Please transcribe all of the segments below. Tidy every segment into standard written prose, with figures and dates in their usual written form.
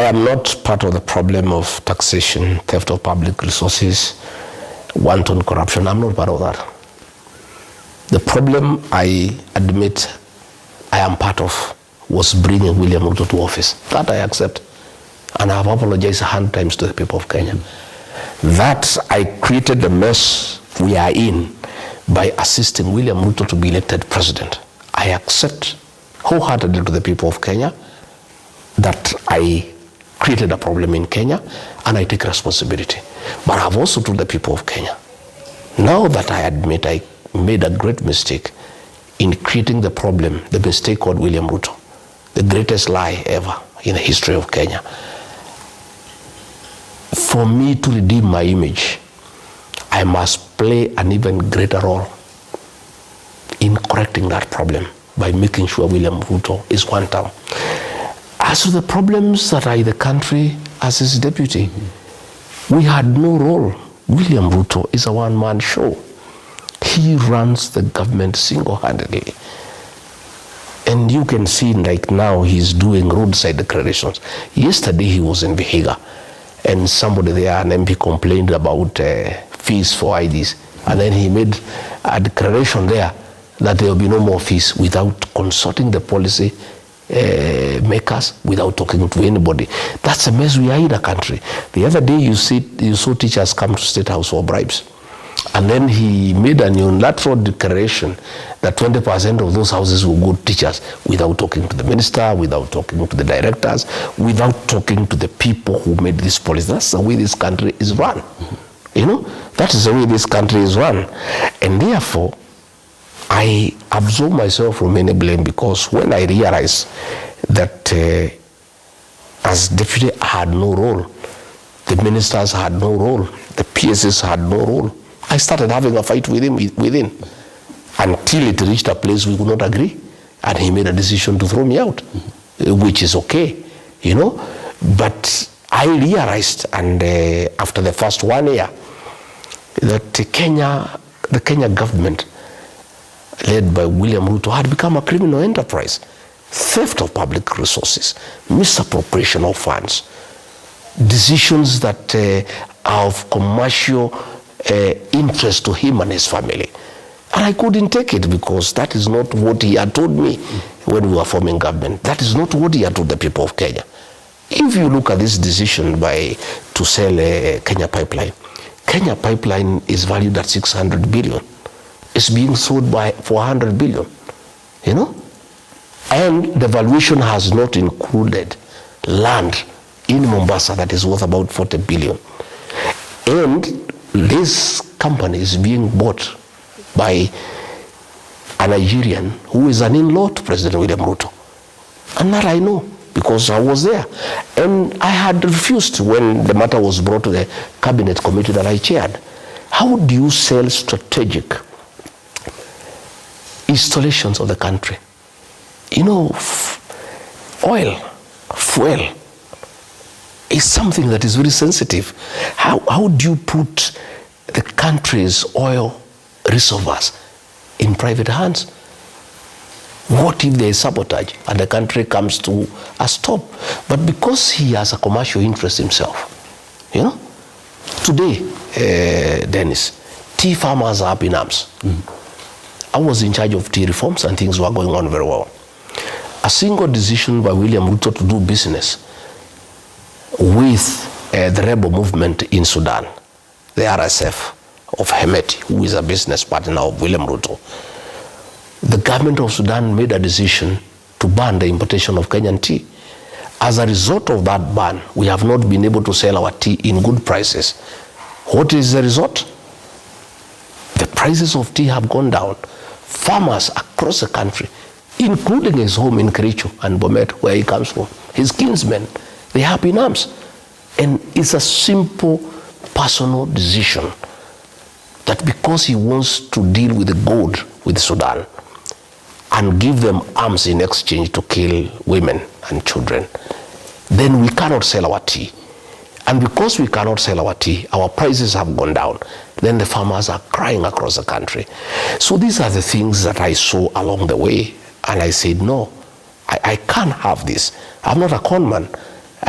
am not part of the problem of taxation, theft of public resources, wanton corruption. I'm not part of that. The problem I admit I am part of was bringing William Ruto to office. That I accept. And I have apologized 100 times to the people of Kenya. That I created the mess we are in by assisting William Ruto to be elected president. I accept wholeheartedly to the people of Kenya that I created a problem in Kenya, and I take responsibility. But I've also told the people of Kenya, now that I admit I made a great mistake in creating the problem, the mistake called William Ruto, the greatest lie ever in the history of Kenya. For me to redeem my image, I must play an even greater role in correcting that problem by making sure William Ruto is one term. As to the problems that are in the country as his deputy, we had no role. William Ruto is a one-man show. He runs the government single-handedly. And you can see like now he's doing roadside declarations. Yesterday he was in Vihiga, and somebody there, an MP, complained about fees for IDs. And then he made a declaration there that there will be no more fees without consulting the policy makers, without talking to anybody. That's a mess we are in a country. The other day you saw teachers come to State House for bribes. And then he made a unilateral declaration that 20% of those houses will go to teachers without talking to the minister, without talking to the directors, without talking to the people who made this policy. That's the way this country is run. You know, that is the way this country is run. And therefore, I absolve myself from any blame, because when I realized that as deputy I had no role, the ministers had no role, the PSs had no role, I started having a fight with him within, until it reached a place we could not agree, and he made a decision to throw me out, which is okay, you know. But I realized, and after the first 1 year, that the Kenya government, led by William Ruto, had become a criminal enterprise. Theft of public resources, misappropriation of funds, decisions that are of commercial interest to him and his family. And I couldn't take it, because that is not what he had told me when we were forming government. That is not what he had told the people of Kenya. If you look at this decision to sell Kenya Pipeline, Kenya Pipeline is valued at 600 billion. It's being sold for 100 billion, you know? And the valuation has not included land in Mombasa that is worth about 40 billion. And this company is being bought by a Nigerian who is an in-law to President William Ruto. And that I know, because I was there. And I had refused when the matter was brought to the cabinet committee that I chaired. How do you sell strategic installations of the country? You know, fuel is something that is very sensitive. How do you put the country's oil reservoirs in private hands? What if there is sabotage and the country comes to a stop? But because he has a commercial interest himself, you know, today, Dennis, tea farmers are up in arms. I was in charge of tea reforms and things were going on very well. A single decision by William Ruto to do business with the rebel movement in Sudan, the RSF of Hemeti, who is a business partner of William Ruto. The government of Sudan made a decision to ban the importation of Kenyan tea. As a result of that ban, we have not been able to sell our tea in good prices. What is the result? The prices of tea have gone down. Farmers across the country, including his home in Kericho and Bomet, where he comes from, his kinsmen, they are up in arms. And it's a simple personal decision that because he wants to deal with the gold with Sudan and give them arms in exchange to kill women and children, then we cannot sell our tea. And because we cannot sell our tea, our prices have gone down. Then the farmers are crying across the country. So these are the things that I saw along the way. And I said, no, I can't have this. I'm not a con man.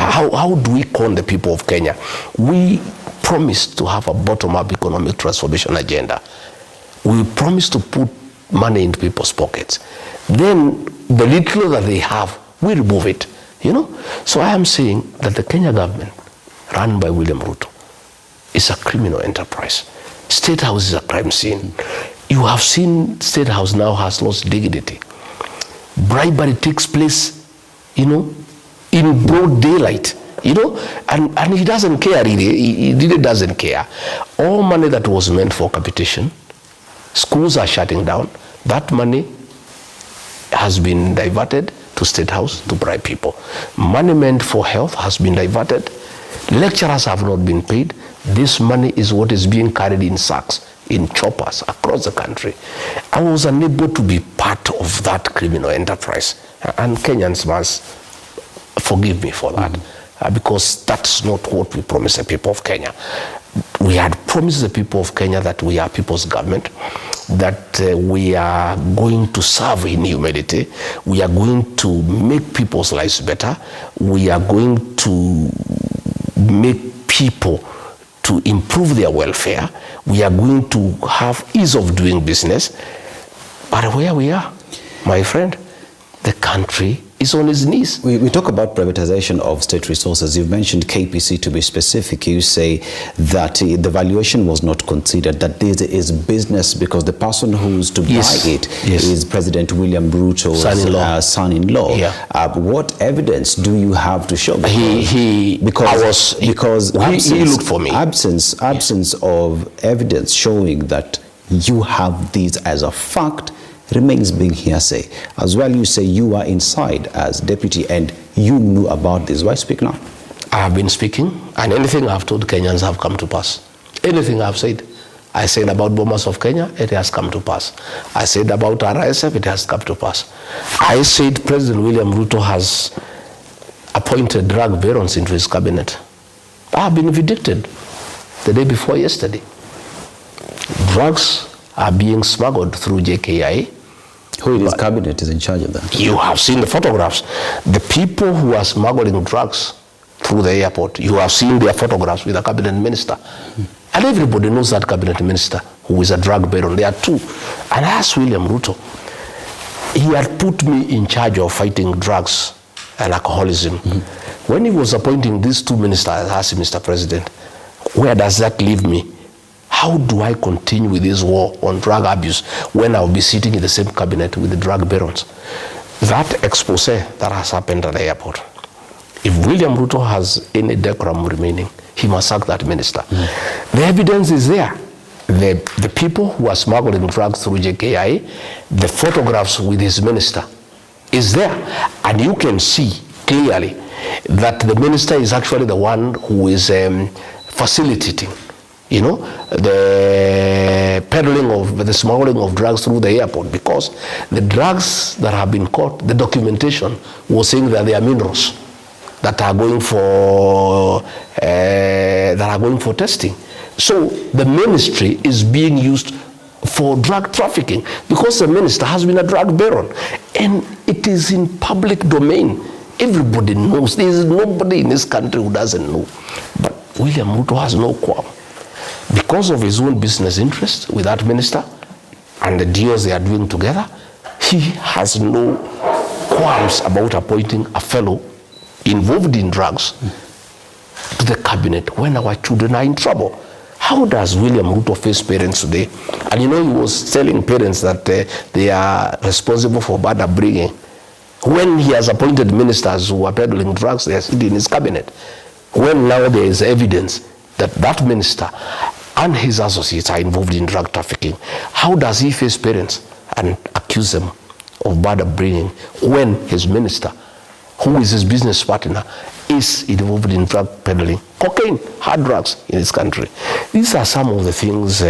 How do we con the people of Kenya? We promised to have a bottom-up economic transformation agenda. We promised to put money into people's pockets. Then the little that they have, we remove it. So I am saying that the Kenya government, run by William Ruto, is a criminal enterprise. State House is a crime scene. You have seen State House now has lost dignity. Bribery takes place, in broad daylight, and he doesn't care really. He really doesn't care. All money that was meant for capitation, schools are shutting down. That money has been diverted to State House to bribe people. Money meant for health has been diverted. Lecturers have not been paid. This money is what is being carried in sacks, in choppers across the country. I was unable to be part of that criminal enterprise. And Kenyans must forgive me for that, because that's not what we promised the people of Kenya. We had promised the people of Kenya that we are people's government, that we are going to serve in humility, we are going to make people's lives better, we are going to make people to improve their welfare, we are going to have ease of doing business. But where we are, my friend, the country is on its knees. We talk about privatization of state resources. You've mentioned KPC to be specific. You say that the valuation was not considered, that this is business because the person who's to buy it is President William Ruto's son-in-law. What evidence do you have to show? He looked for me. Absence of evidence showing that you have these as a fact remains being hearsay. As well, you say you are inside as deputy and you knew about this. Why speak now? I have been speaking, and anything I've told Kenyans have come to pass. Anything I've said. I said about bombers of Kenya, it has come to pass. I said about RSF, it has come to pass. I said President William Ruto has appointed drug barons into his cabinet. I have been vindicated the day before yesterday. Drugs are being smuggled through JKIA. Who in his cabinet is in charge of that? You have seen the photographs. The people who are smuggling drugs through the airport, you have seen their photographs with the cabinet minister. And everybody knows that cabinet minister who is a drug baron. There are two. And I asked William Ruto, he had put me in charge of fighting drugs and alcoholism. When he was appointing these two ministers, I asked him, Mr. President, where does that leave me? How do I continue with this war on drug abuse when I'll be sitting in the same cabinet with the drug barons? That expose that has happened at the airport, if William Ruto has any decorum remaining, he must sack that minister. The evidence is there. The people who are smuggling drugs through JKI, the photographs with his minister is there. And you can see clearly that the minister is actually the one who is facilitating the peddling of the smuggling of drugs through the airport, because the drugs that have been caught, the documentation was saying that they are minerals that are going for testing. So the ministry is being used for drug trafficking because the minister has been a drug baron, and it is in public domain. Everybody knows. There is nobody in this country who doesn't know. But William Ruto has no qualm. Because of his own business interest with that minister and the deals they are doing together, he has no qualms about appointing a fellow involved in drugs to the cabinet when our children are in trouble. How does William Ruto face parents today? And he was telling parents that they are responsible for bad upbringing. When he has appointed ministers who are peddling drugs, they are sitting in his cabinet. When now there is evidence that that minister and his associates are involved in drug trafficking, how does he face parents and accuse them of bad upbringing when his minister, who is his business partner, is involved in drug peddling, cocaine, hard drugs in this country? These are some of the things,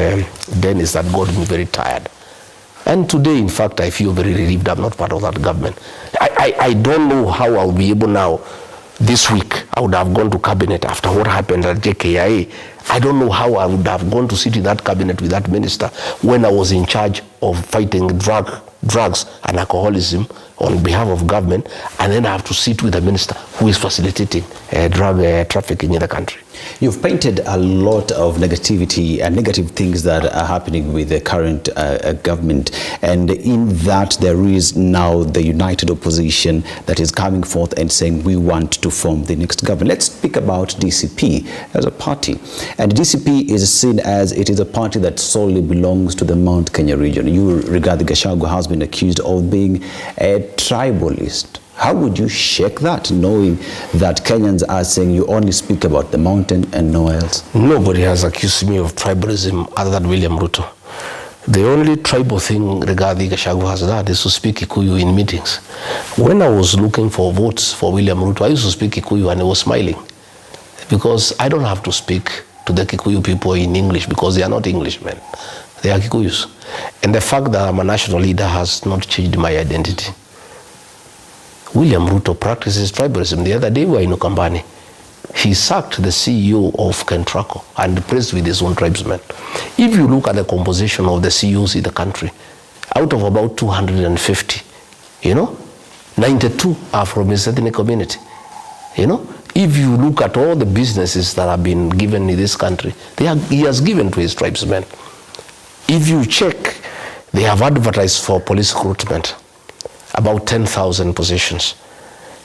Dennis, that got me very tired. And today, in fact, I feel very relieved I'm not part of that government. I don't know how I'll be able now. This week, I would have gone to cabinet after what happened at JKIA. I don't know how I would have gone to sit in that cabinet with that minister when I was in charge of fighting drugs and alcoholism on behalf of government, and then I have to sit with the minister who is facilitating drug trafficking in the country. You've painted a lot of negativity and negative things that are happening with the current government, and in that there is now the united opposition that is coming forth and saying we want to form the next government. Let's speak about DCP as a party. And DCP is seen as it is a party that solely belongs to the Mount Kenya region. You, Rigathi Gachagua, has been accused of being a tribalist. How would you shake that, knowing that Kenyans are saying you only speak about the mountain and nowhere else? Nobody has accused me of tribalism other than William Ruto. The only tribal thing Rigathi Gachagua has done is to speak Kikuyu in meetings. When I was looking for votes for William Ruto, I used to speak Kikuyu and I was smiling. Because I don't have to speak to the Kikuyu people in English because they are not Englishmen. They are Kikuyus. And the fact that I'm a national leader has not changed my identity. William Ruto practices tribalism. The other day we were in Ukambani. He sacked the CEO of Kentraco and replaced with his own tribesmen. If you look at the composition of the CEOs in the country, out of about 250, 92 are from his ethnic community. If you look at all the businesses that have been given in this country, he has given to his tribesmen. If you check, they have advertised for police recruitment, about 10,000 positions.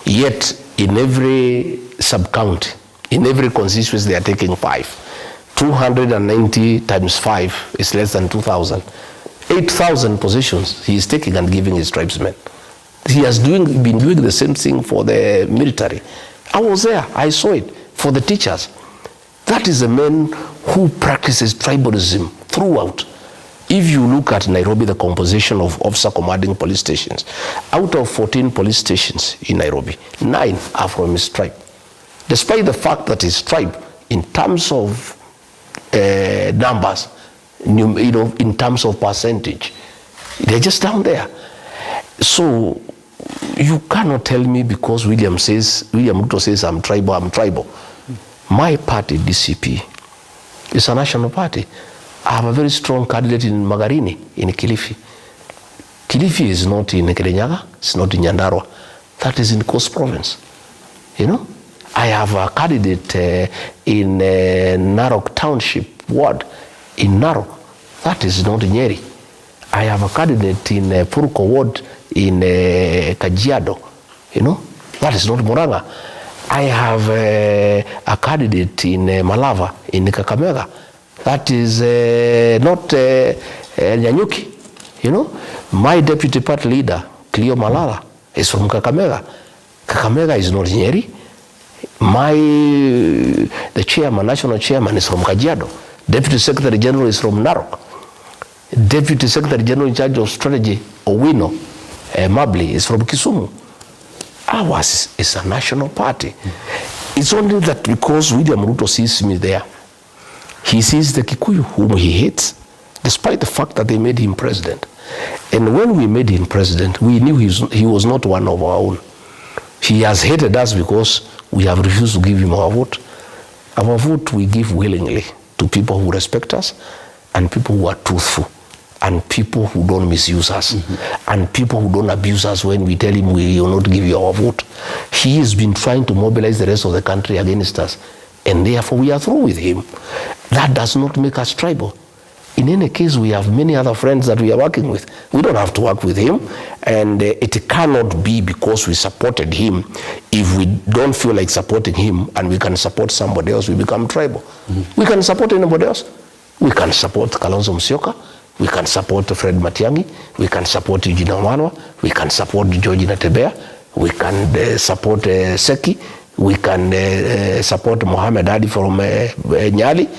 Yet, in every sub-county, in every constituency, they are taking 5. 290 times 5 is less than 2,000. 8,000 positions he is taking and giving his tribesmen. He has been doing the same thing for the military. I was there, I saw it, for the teachers. That is a man who practices tribalism throughout. If you look at Nairobi, the composition of officer commanding police stations, out of 14 police stations in Nairobi, 9 are from his tribe. Despite the fact that his tribe, in terms of numbers, in terms of percentage, they're just down there. So you cannot tell me because William Ruto says I'm tribal. My party, DCP, is a national party. I have a very strong candidate in Magarini, in Kilifi. Kilifi is not in Kirinyaga, it's not in Nyandarua. That is in Coast Province. I have a candidate in Narok Township Ward, in Narok. That is not in Nyeri. I have a candidate in Purko Ward, in Kajiado. That is not Muranga. I have a candidate in Malava, in Kakamega. That is not Nyanyuki. My deputy party leader, Cleo Malala, is from Kakamega. Kakamega is not Nyeri. The chairman, national chairman, is from Kajiado. Deputy Secretary General is from Narok. Deputy Secretary General in charge of strategy, Owino Mabli, is from Kisumu. Ours is a national party. It's only that because William Ruto sees me there, he sees the Kikuyu whom he hates, despite the fact that they made him president. And when we made him president, we knew he was not one of our own. He has hated us because we have refused to give him our vote. Our vote we give willingly to people who respect us and people who are truthful and people who don't misuse us and people who don't abuse us when we tell him we will not give you our vote. He has been trying to mobilize the rest of the country against us, and therefore we are through with him. That does not make us tribal. In any case, we have many other friends that we are working with. We don't have to work with him, and it cannot be because we supported him. If we don't feel like supporting him and we can support somebody else, we become tribal. We can support anybody else. We can support Kalonzo Musyoka. We can support Fred Matiang'i. We can support Eugene Wamalwa. We can support George Natebea. We can support Seki. We can support Mohamed Ali from Nyali.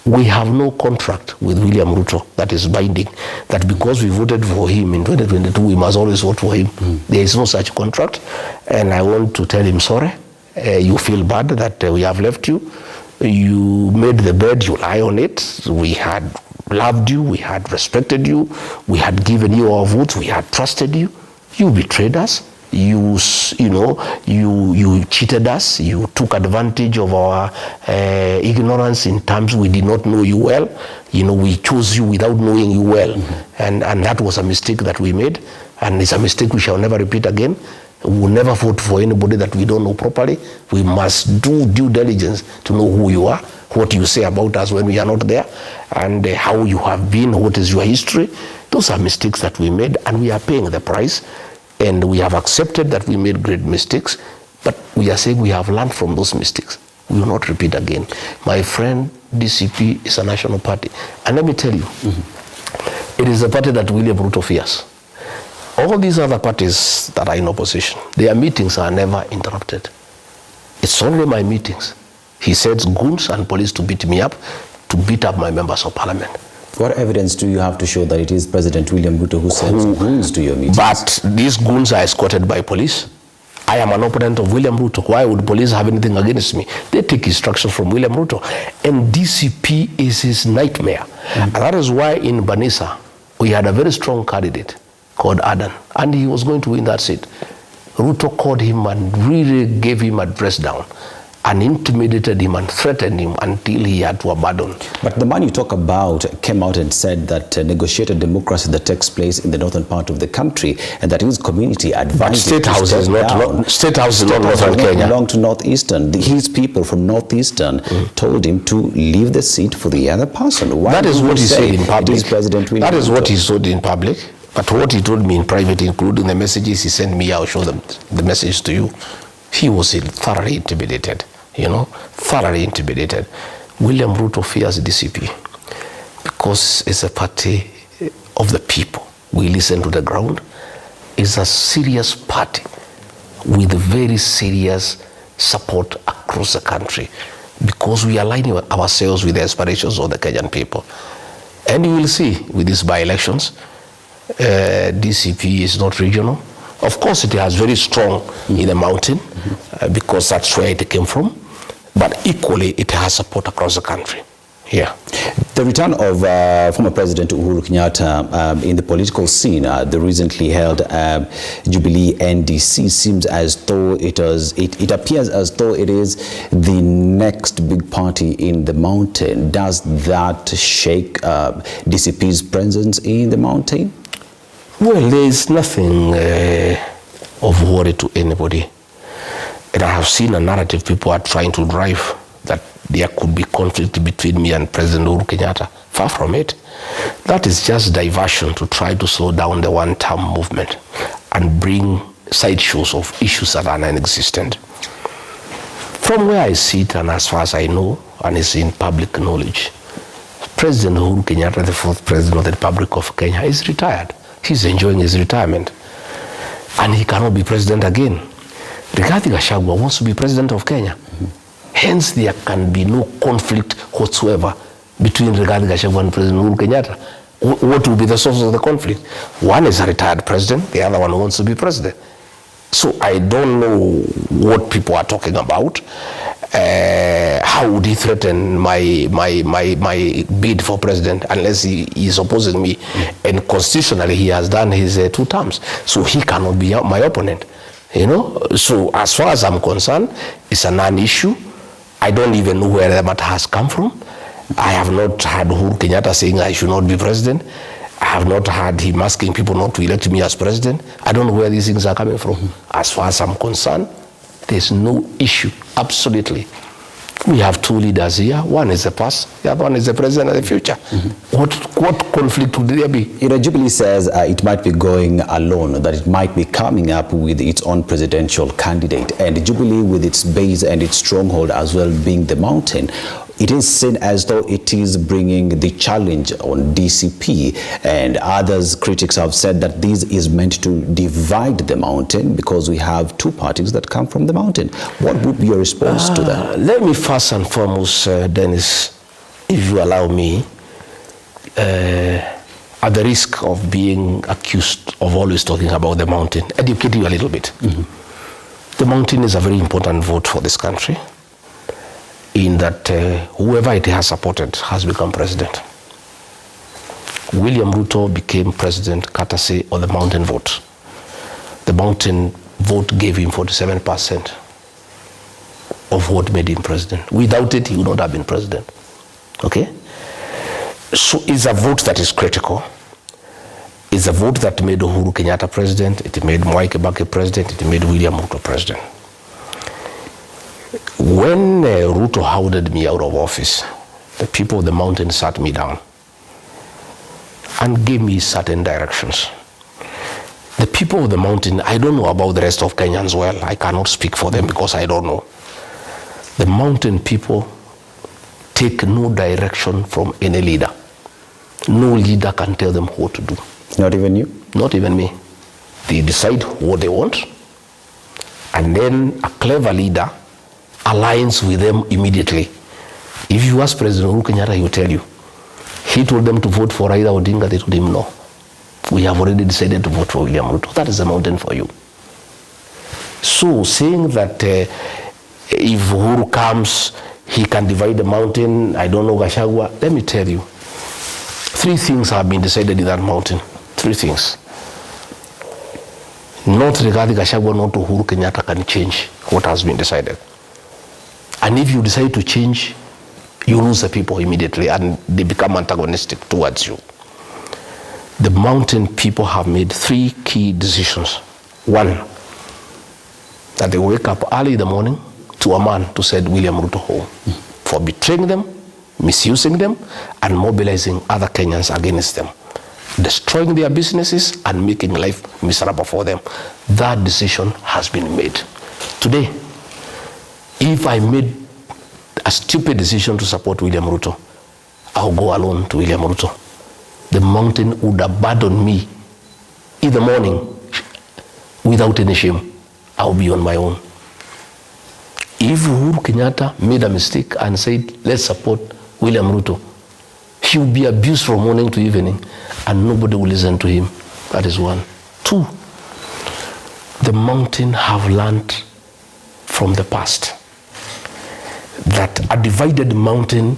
We have no contract with William Ruto that is binding, that because we voted for him in 2022, we must always vote for him. There is no such contract. And I want to tell him, sorry, you feel bad that we have left you. You made the bed, you lie on it. We had loved you, we had respected you, we had given you our votes, we had trusted you. You betrayed us. you cheated us, you took advantage of our ignorance in terms we did not know you well. We chose you without knowing you well. And that was a mistake that we made, and it's a mistake we shall never repeat again. We will never vote for anybody that we don't know properly. We must do due diligence to know who you are, what you say about us when we are not there, and how you have been, what is your history. Those are mistakes that we made, and we are paying the price. And we have accepted that we made great mistakes, but we are saying we have learned from those mistakes. We will not repeat again. My friend, DCP is a national party. And let me tell you, it is a party that William Ruto fears. All these other parties that are in opposition, their meetings are never interrupted. It's only my meetings. He sends goons and police to beat me up, to beat up my members of parliament. What evidence do you have to show that it is President William Ruto who sends goons to your meetings? But these goons are escorted by police. I am an opponent of William Ruto. Why would police have anything against me? They take instructions from William Ruto. And DCP is his nightmare. And that is why in Banisa, we had a very strong candidate called Adan, and he was going to win that seat. Ruto called him and really gave him a dress down, and intimidated him and threatened him until he had to abandon. But the man you talk about came out and said that negotiated democracy that takes place in the northern part of the country, and that his community advised State House is not State House is not Northern Kenya. Belong to Northeastern. His people from Northeastern told him to leave the seat for the other person. Why that is what he said in public. It is President William that is Ruto. what he said in public. But what he told me in private, including the messages he sent me, I'll show them the message to you. He was thoroughly intimidated. Thoroughly intimidated. William Ruto fears DCP because it's a party of the people. We listen to the ground. It's a serious party with very serious support across the country because we align ourselves with the aspirations of the Kenyan people. And you will see with these by-elections, DCP is not regional. Of course, it has very strong in the mountain because that's where it came from. But equally, it has support across the country. Yeah. The return of former President Uhuru Kenyatta in the political scene, the recently held Jubilee NDC, seems as though it appears as though it is the next big party in the mountain. Does that shake DCP's presence in the mountain? Well, there is nothing of worry to anybody. And I have seen a narrative people are trying to drive that there could be conflict between me and President Uhuru Kenyatta. Far from it. That is just diversion to try to slow down the one-term movement and bring sideshows of issues that are non-existent. From where I sit and as far as I know, and it's in public knowledge, President Uhuru Kenyatta, the fourth President of the Republic of Kenya, is retired. He's enjoying his retirement. And he cannot be president again. Rigathi Gachagua wants to be president of Kenya. Hence, there can be no conflict whatsoever between Rigathi Gachagua and President Uhuru Kenyatta. What will be the source of the conflict? One is a retired president, the other one wants to be president. So I don't know what people are talking about. How would he threaten my bid for president unless he is opposing me? And constitutionally, he has done his 2 terms. So he cannot be my opponent. So as far as I'm concerned, it's a non-issue. I don't even know where the matter has come from. I have not heard Uhuru Kenyatta saying I should not be president. I have not heard him asking people not to elect me as president. I don't know where these things are coming from. As far as I'm concerned, there's no issue, absolutely. We have 2 leaders here. One is the past, the other one is the present and the future. What conflict would there be? Jubilee says it might be going alone, that it might be coming up with its own presidential candidate. And Jubilee, with its base and its stronghold as well being the mountain, it is seen as though it is bringing the challenge on DCP, and others, critics have said that this is meant to divide the mountain because we have 2 parties that come from the mountain. What would be your response to that? Let me first and foremost, Dennis, if you allow me, at the risk of being accused of always talking about the mountain, educate you a little bit. The mountain is a very important vote for this country, in that whoever it has supported has become president. William Ruto became president courtesy of the mountain vote. The mountain vote gave him 47% of what made him president. Without it, he would not have been president. Okay? So it's a vote that is critical. It's a vote that made Uhuru Kenyatta president, it made Mwai Kibaki president, it made William Ruto president. When Ruto hounded me out of office, the people of the mountain sat me down and gave me certain directions. The people of the mountain, I don't know about the rest of Kenyans well. I cannot speak for them because I don't know. The mountain people take no direction from any leader. No leader can tell them what to do. Not even you? Not even me. They decide what they want, and then a clever leader aligns with them immediately. If you ask President Uhuru Kenyatta, he will tell you. He told them to vote for Raila Odinga, they told him no. We have already decided to vote for William Ruto. That is the mountain for you. So saying that if Uhuru comes, he can divide the mountain, I don't know Gachagua, let me tell you. 3 things have been decided in that mountain. 3 things. Not Rigathi Gachagua, not Uhuru Kenyatta can change what has been decided. And if you decide to change, you lose the people immediately and they become antagonistic towards you. The mountain people have made 3 key decisions. 1, that they wake up early in the morning to a man to send William Ruto home for betraying them, misusing them, and mobilizing other Kenyans against them, destroying their businesses and making life miserable for them. That decision has been made. Today, if I made a stupid decision to support William Ruto, I'll go alone to William Ruto. The mountain would abandon me in the morning without any shame. I'll be on my own. If Uhuru Kenyatta made a mistake and said, let's support William Ruto, he will be abused from morning to evening and nobody will listen to him. That is 1. 2, the mountain have learned from the past that a divided mountain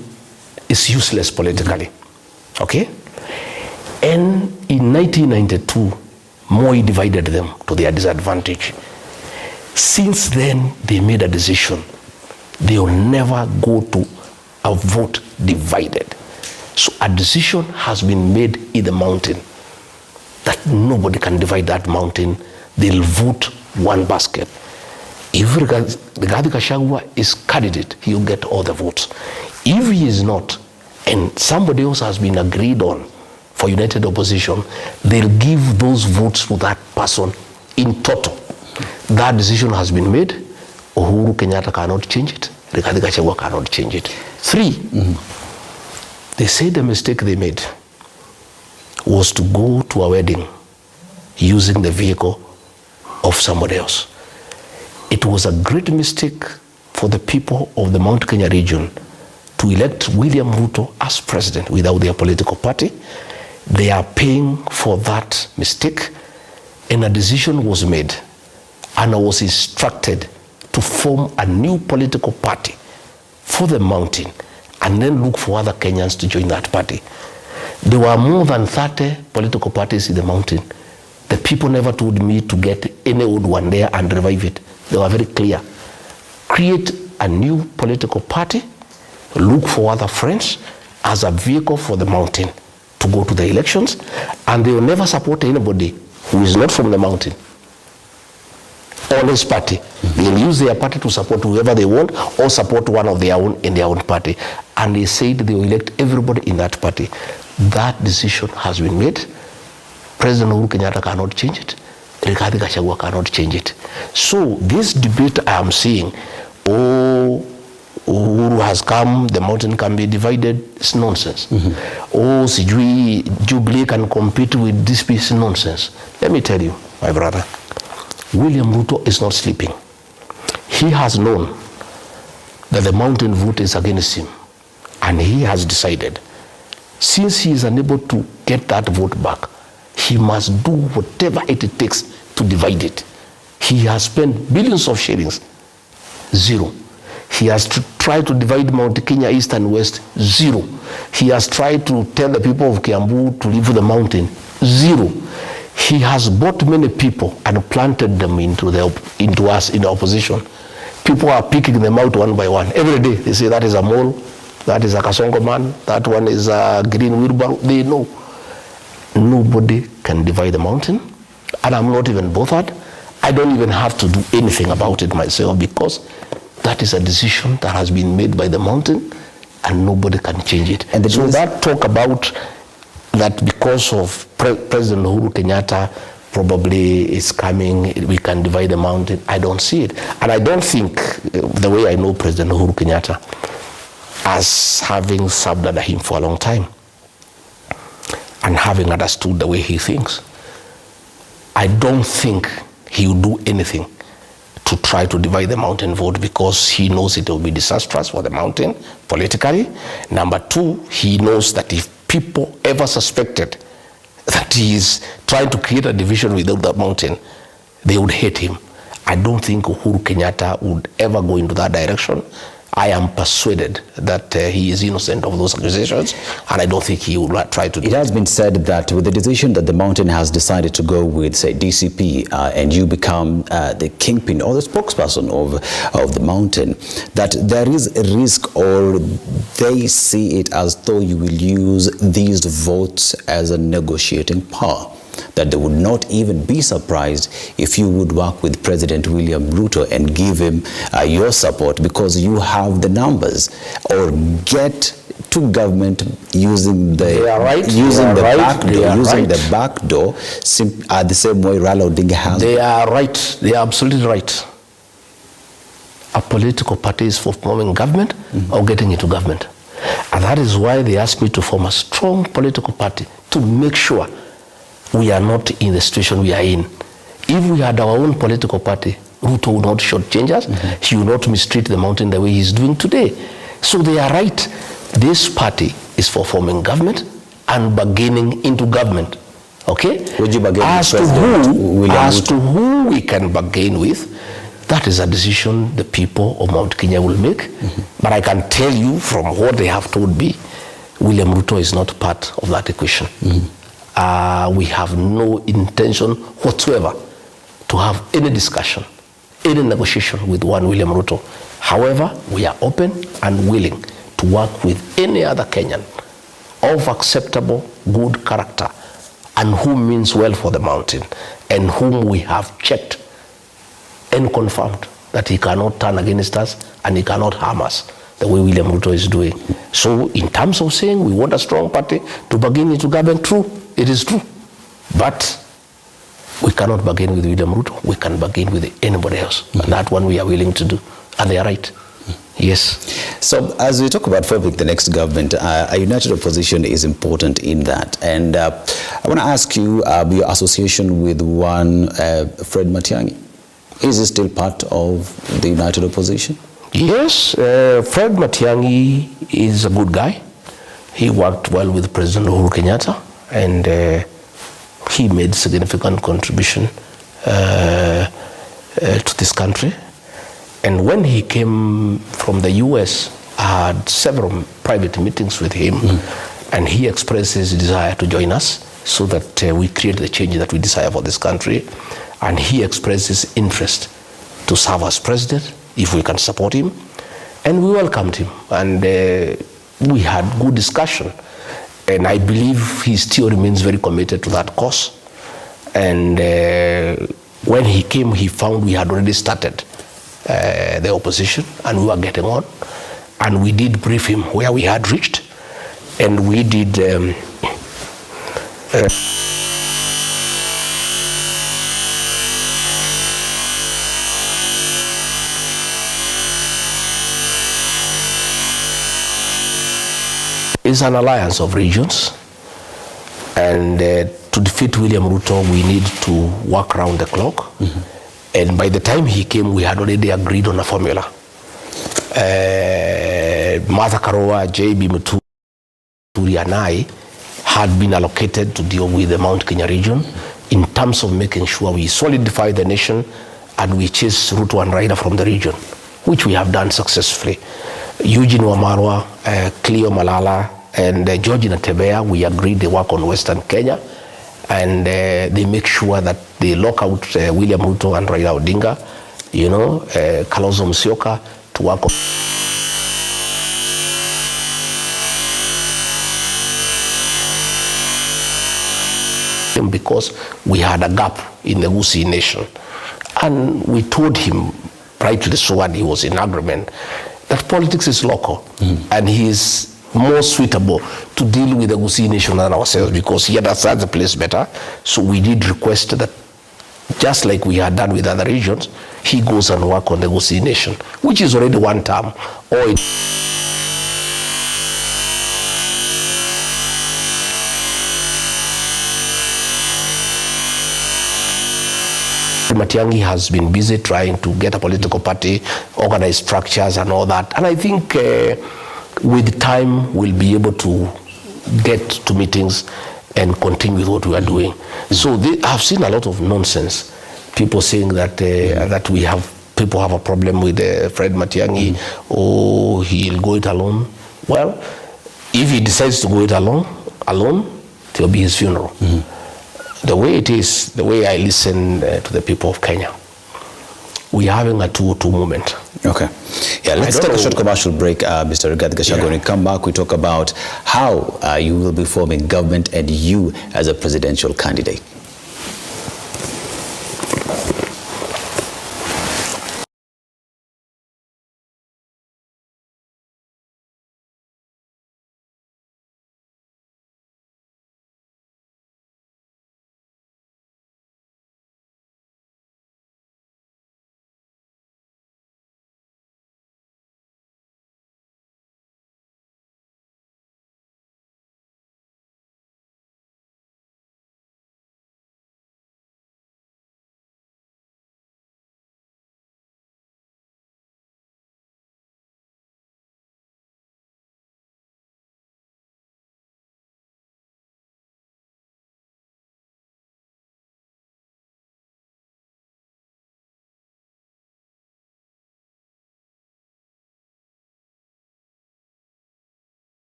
is useless politically. Okay? And in 1992, Moi divided them to their disadvantage. Since then, they made a decision. They will never go to a vote divided. So a decision has been made in the mountain that nobody can divide that mountain. They'll vote one basket. If Rigathi Gachagua is candidate, he'll get all the votes. If he is not, and somebody else has been agreed on for united opposition, they'll give those votes to that person in total. That decision has been made. Uhuru Kenyatta cannot change it. Rigathi Gachagua cannot change it. 3, they say the mistake they made was to go to a wedding using the vehicle of somebody else. It was a great mistake for the people of the Mount Kenya region to elect William Ruto as president without their political party. They are paying for that mistake, and a decision was made, and I was instructed to form a new political party for the mountain and then look for other Kenyans to join that party. There were more than 30 political parties in the mountain. The people never told me to get any old one there and revive it. They were very clear. Create a new political party, look for other friends as a vehicle for the mountain to go to the elections, and they will never support anybody who is not from the mountain or his party. They'll use their party to support whoever they want or support one of their own in their own party. And they said they will elect everybody in that party. That decision has been made. President Uhuru Kenyatta cannot change it. Rigathi Gachagua cannot change it. So this debate I am seeing, Uhuru has come, the mountain can be divided, it's nonsense. Sijui Jubilee can compete with this piece, nonsense. Let me tell you, my brother, William Ruto is not sleeping. He has known that the mountain vote is against him, and he has decided, since he is unable to get that vote back, he must do whatever it takes to divide it. He has spent billions of shillings, 0. He has tried to divide Mount Kenya East and West, 0. He has tried to tell the people of Kiambu to leave the mountain, 0. He has brought many people and planted them into us in the opposition. People are picking them out one by one. Every day they say that is a mole, that is a Kasongo man, that one is a green wheelbarrow. They know. Nobody can divide the mountain, and I'm not even bothered. I don't even have to do anything about it myself, because that is a decision that has been made by the mountain and nobody can change it. And so that talk about that because of President Uhuru Kenyatta probably is coming, we can divide the mountain, I don't see it. And I don't think, the way I know President Uhuru Kenyatta, as having served under him for a long time and having understood the way he thinks, I don't think he will do anything to try to divide the mountain vote, because he knows it will be disastrous for the mountain politically. Number two, he knows that if people ever suspected that he is trying to create a division within the mountain, they would hate him. I don't think Uhuru Kenyatta would ever go into that direction. I am persuaded that he is innocent of those accusations, and I don't think he will try to do it. It has been said that with the decision that the mountain has decided to go with, say, DCP, and you become the kingpin or the spokesperson of the mountain, that there is a risk, or they see it as though you will use these votes as a negotiating power, that they would not even be surprised if you would work with President William Ruto and give him your support because you have the numbers, or get to government using the back door, the same way Raila Odinga has. They are right. They are absolutely right. A political party is for forming government or getting into government, and that is why they asked me to form a strong political party to make sure we are not in the situation we are in. If we had our own political party, Ruto would not shortchange us. He will not mistreat the mountain the way he's doing today. So they are right. This party is for forming government and bargaining into government. Okay? Would you bargain as to who we can bargain with, that is a decision the people of Mount Kenya will make. But I can tell you from what they have told me, William Ruto is not part of that equation. We have no intention whatsoever to have any discussion, any negotiation with one William Ruto. However, we are open and willing to work with any other Kenyan of acceptable, good character, and who means well for the mountain, and whom we have checked and confirmed that he cannot turn against us and he cannot harm us the way William Ruto is doing. So in terms of saying we want a strong party to bargain into government, true, it is true. But we cannot bargain with William Ruto. We can bargain with anybody else. And that one we are willing to do. And they are right. Yes. So as we talk about forming the next government, a united opposition is important in that. And I want to ask you your association with one Fred Matiang'i. Is he still part of the united opposition? Yes. Fred Matiang'i is a good guy. He worked well with President Uhuru Kenyatta, and he made significant contribution to this country. And when he came from the US, I had several private meetings with him, and he expressed his desire to join us so that we create the change that we desire for this country. And he expressed his interest to serve as president if we can support him. And we welcomed him, and we had good discussion. And I believe he still remains very committed to that cause. And when he came, he found we had already started the opposition, and we were getting on. And we did brief him where we had reached, and we did it's an alliance of regions, and to defeat William Ruto, we need to work around the clock. And by the time he came, we had already agreed on a formula. Martha Karua, J.B. Muturi, and I had been allocated to deal with the Mount Kenya region in terms of making sure we solidify the nation and we chase Ruto and Raila from the region, which we have done successfully. Eugene Wamarwa, Cleo Malala, and George Natebea, we agreed they work on Western Kenya, and they make sure that they lock out William Ruto and Raila Odinga, Kalonzo Musyoka, to work on because we had a gap in the Gusii nation. And we told him right to the sword, he was in agreement, that politics is local, and he is more suitable to deal with the Gusii nation than ourselves because he understands the place better. So we did request that, just like we had done with other regions, he goes and work on the Gusii nation, which is already one term. Or Matiang'i has been busy trying to get a political party, organize structures and all that. And I think with time we'll be able to get to meetings and continue with what we are doing. So I've seen a lot of nonsense. People saying that people have a problem with Fred Matiang'i, or he'll go it alone. Well, if he decides to go it alone, it will be his funeral. The way it is, the way I listen to the people of Kenya, we are having a 2-2 moment. Okay. Yeah, let's take a short commercial break, Mr. Rigathi Gachagua. When we come back, we talk about how you will be forming government and you as a presidential candidate.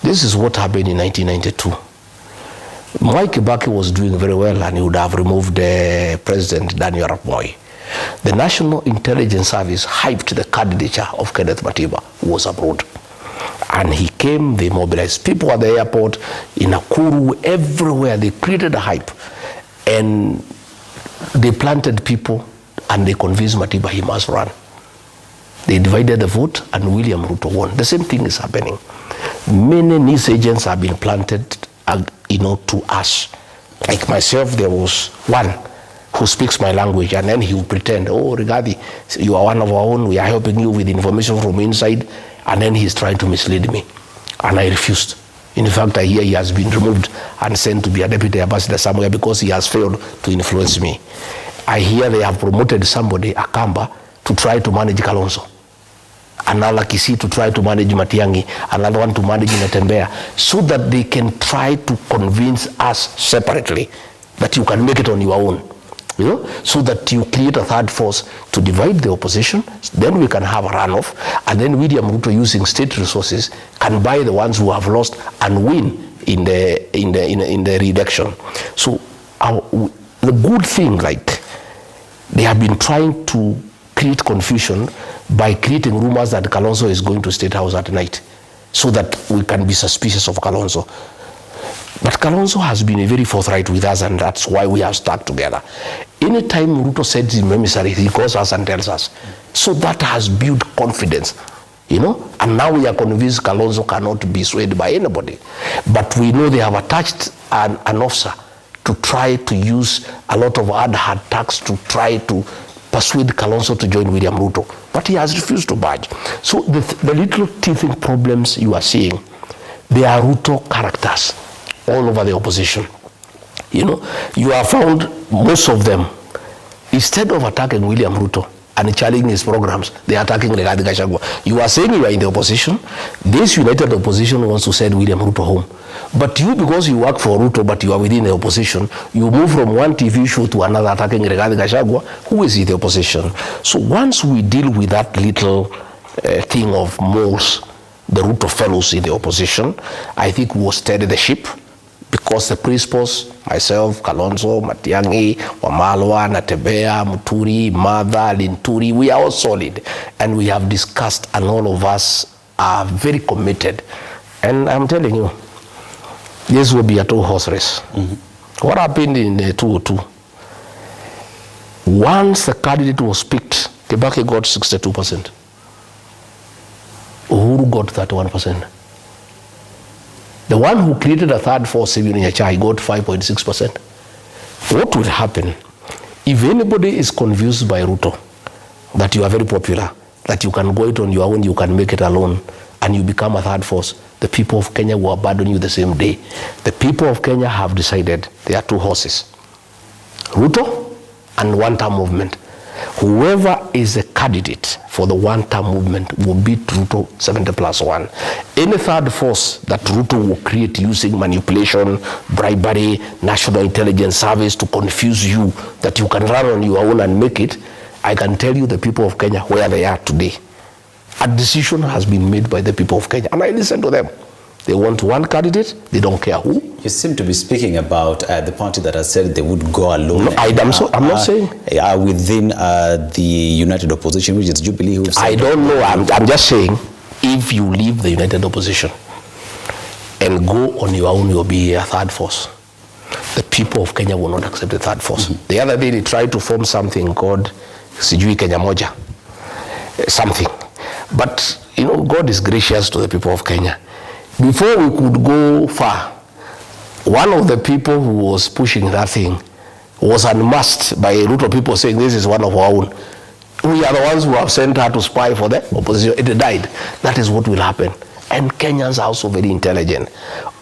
This is what happened in 1992. Mike Kibaki was doing very well, and he would have removed President Daniel Arap Moi. The National Intelligence Service hyped the candidature of Kenneth Matiba, who was abroad. And he came, they mobilized people at the airport, in Nakuru, everywhere. They created a hype. And they planted people, and they convinced Matiba he must run. They divided the vote, and William Ruto won. The same thing is happening. Many news agents have been planted, to us. Like myself, there was one who speaks my language, and then he will pretend, oh, Rigathi, you are one of our own, we are helping you with information from inside, and then he's trying to mislead me. And I refused. In fact, I hear he has been removed and sent to be a deputy ambassador somewhere because he has failed to influence me. I hear they have promoted somebody, Akamba, to try to manage Kalonzo. Another Kisii to try to manage Matiang'i, another one to manage Natembea, so that they can try to convince us separately that you can make it on your own. So that you create a third force to divide the opposition, then we can have a runoff, and then William Ruto, using state resources, can buy the ones who have lost and win in the re-election. So the good thing, like, they have been trying to create confusion by creating rumors that Kalonzo is going to State House at night, so that we can be suspicious of Kalonzo. But Kalonzo has been very forthright with us, and that's why we have stuck together. Anytime Ruto sends him emissaries, he calls us and tells us. So that has built confidence, And now we are convinced Kalonzo cannot be swayed by anybody. But we know they have attached an officer to try to use a lot of hard attacks to try to persuade Kalonzo to join William Ruto. But he has refused to budge. So the little teething problems you are seeing, they are Ruto characters all over the opposition. You have found most of them, instead of attacking William Ruto and challenging his programs, they are attacking Rigathi Gachagua. You are saying you are in the opposition. This united opposition wants to send William Ruto home. But you, because you work for Ruto, but you are within the opposition, you move from one TV show to another attacking Rigathi Gachagua, who is in the opposition. So once we deal with that little thing of moles, the Ruto fellows in the opposition, I think we will steady the ship, because the principals, myself, Kalonzo, Matiang'i, Wamalwa, Natembea, Muturi, Mother, Linturi, we are all solid. And we have discussed, and all of us are very committed. And I'm telling you, this will be a two-horse race. Mm-hmm. What happened in 2002? Once the candidate was picked, Kibaki got 62%. Uhuru got 31%. The one who created a third force, Stephen Nyachae, got 5.6%. What will happen if anybody is confused by Ruto that you are very popular, that you can go it on your own, you can make it alone, and you become a third force? The people of Kenya will abandon you the same day. The people of Kenya have decided there are two horses, Ruto and one-term movement. Whoever is a candidate for the one-term movement will beat Ruto 70+1. Any third force that Ruto will create using manipulation, bribery, National Intelligence Service to confuse you that you can run on your own and make it, I can tell you the people of Kenya where they are today. A decision has been made by the people of Kenya, and I listen to them. They want one candidate, they don't care who. You seem to be speaking about the party that has said they would go alone. No, I'm not saying. Within the united opposition, which is Jubilee, who I don't know. I'm just saying, if you leave the united opposition and go on your own, you'll be a third force. The people of Kenya will not accept the third force. Mm-hmm. The other day, they tried to form something called Sijui Kenya Moja. Something. But, God is gracious to the people of Kenya. Before we could go far, one of the people who was pushing that thing was unmasked by a lot of people saying this is one of our own. We are the ones who have sent her to spy for the opposition. It died. That is what will happen. And Kenyans are also very intelligent.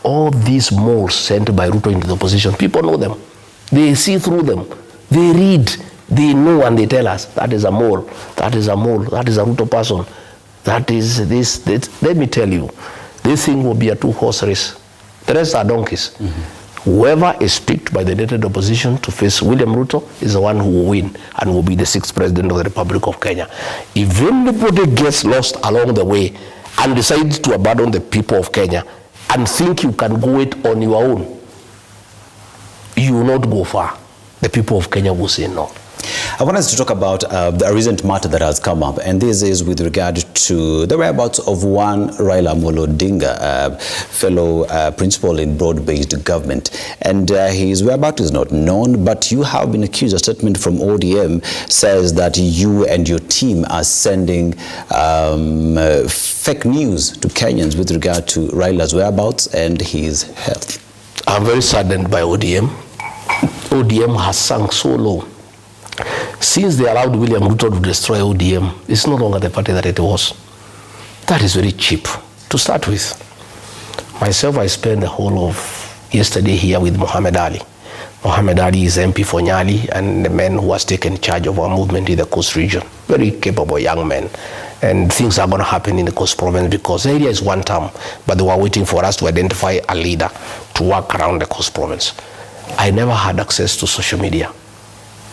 All these moles sent by Ruto into the opposition, people know them. They see through them. They read. They know, and they tell us, that is a mole. That is a mole. That is a Ruto person. That is this. Let me tell you. This thing will be a two-horse race. The rest are donkeys. Mm-hmm. Whoever is picked by the united opposition to face William Ruto is the one who will win and will be the 6th president of the Republic of Kenya. If anybody gets lost along the way and decides to abandon the people of Kenya, and think you can go it on your own, you will not go far. The people of Kenya will say no. I want us to talk about a recent matter that has come up, and this is with regard to the whereabouts of one Raila Amolo Odinga, fellow principal in broad-based government. And his whereabouts is not known, but you have been accused. A statement from ODM says that you and your team are sending fake news to Kenyans with regard to Raila's whereabouts and his health. I'm very saddened by ODM. ODM has sunk so low. Since they allowed William Ruto to destroy ODM, it's no longer the party that it was. That is very cheap to start with. Myself, I spent the whole of yesterday here with Mohammed Ali. Mohammed Ali is MP for Nyali and the man who has taken charge of our movement in the Coast region. Very capable young man. And things are going to happen in the Coast province because the area is one term, but they were waiting for us to identify a leader to work around the Coast province. I never had access to social media.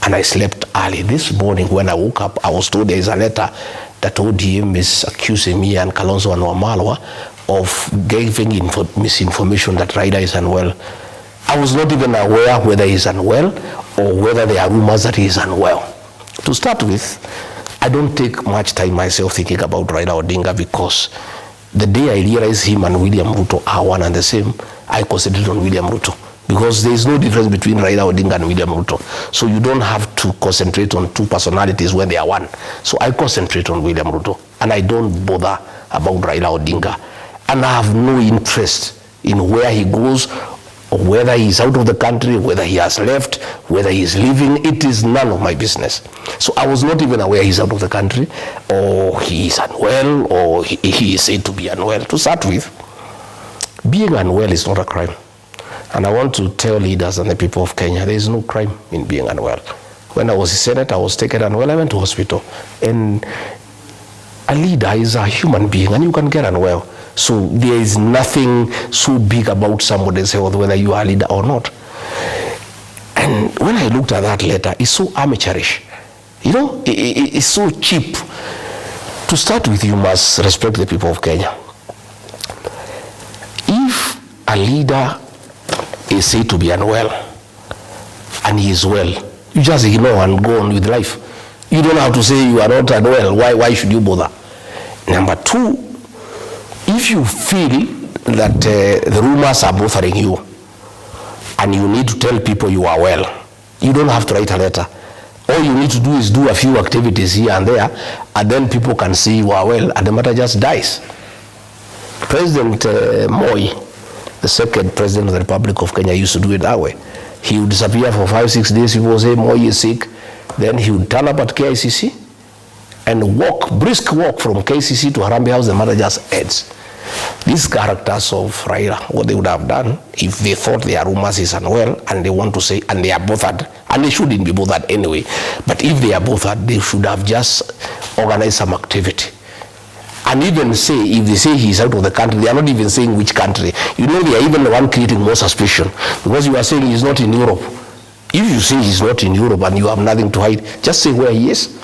And I slept early. This morning when I woke up, I was told there is a letter that ODM is accusing me and Kalonzo and Wamalwa of giving misinformation that Raila is unwell. I was not even aware whether he is unwell or whether there are rumors that he is unwell. To start with, I don't take much time myself thinking about Raila Odinga because the day I realized him and William Ruto are one and the same, I concentrated on William Ruto. Because there is no difference between Raila Odinga and William Ruto. So you don't have to concentrate on two personalities when they are one. So I concentrate on William Ruto. And I don't bother about Raila Odinga. And I have no interest in where he goes, or whether he is out of the country, whether he has left, whether he is leaving. It is none of my business. So I was not even aware he's out of the country, or he is unwell, or he is said to be unwell. To start with, being unwell is not a crime. And I want to tell leaders and the people of Kenya, there is no crime in being unwell. When I was a senator, I was taken unwell, I went to hospital. And a leader is a human being and you can get unwell. So there is nothing so big about somebody's health, whether you are a leader or not. And when I looked at that letter, it's so amateurish. You know, it's so cheap. To start with, you must respect the people of Kenya. If a leader is said to be unwell and he is well, you just ignore and go on with life. You don't have to say you are not unwell. Why should you bother? Number two, if you feel that the rumors are bothering you and you need to tell people you are well, you don't have to write a letter. All you need to do is do a few activities here and there, and then people can see you are well and the matter just dies. President Moi, the second president of the Republic of Kenya, used to do it that way. He would disappear for 5-6 days. People would say Moi is sick. Then he would turn up at KICC and brisk walk from KICC to Harambee House. The matter just ends. These characters of Raila, what they would have done if they thought their rumors is unwell and they want to say, and they are bothered, and they shouldn't be bothered anyway, but if they are bothered, they should have just organized some activity. And even say, if they say he's out of the country, they are not even saying which country. You know, they are even the one creating more suspicion. Because you are saying he's not in Europe. If you say he's not in Europe and you have nothing to hide, just say where he is.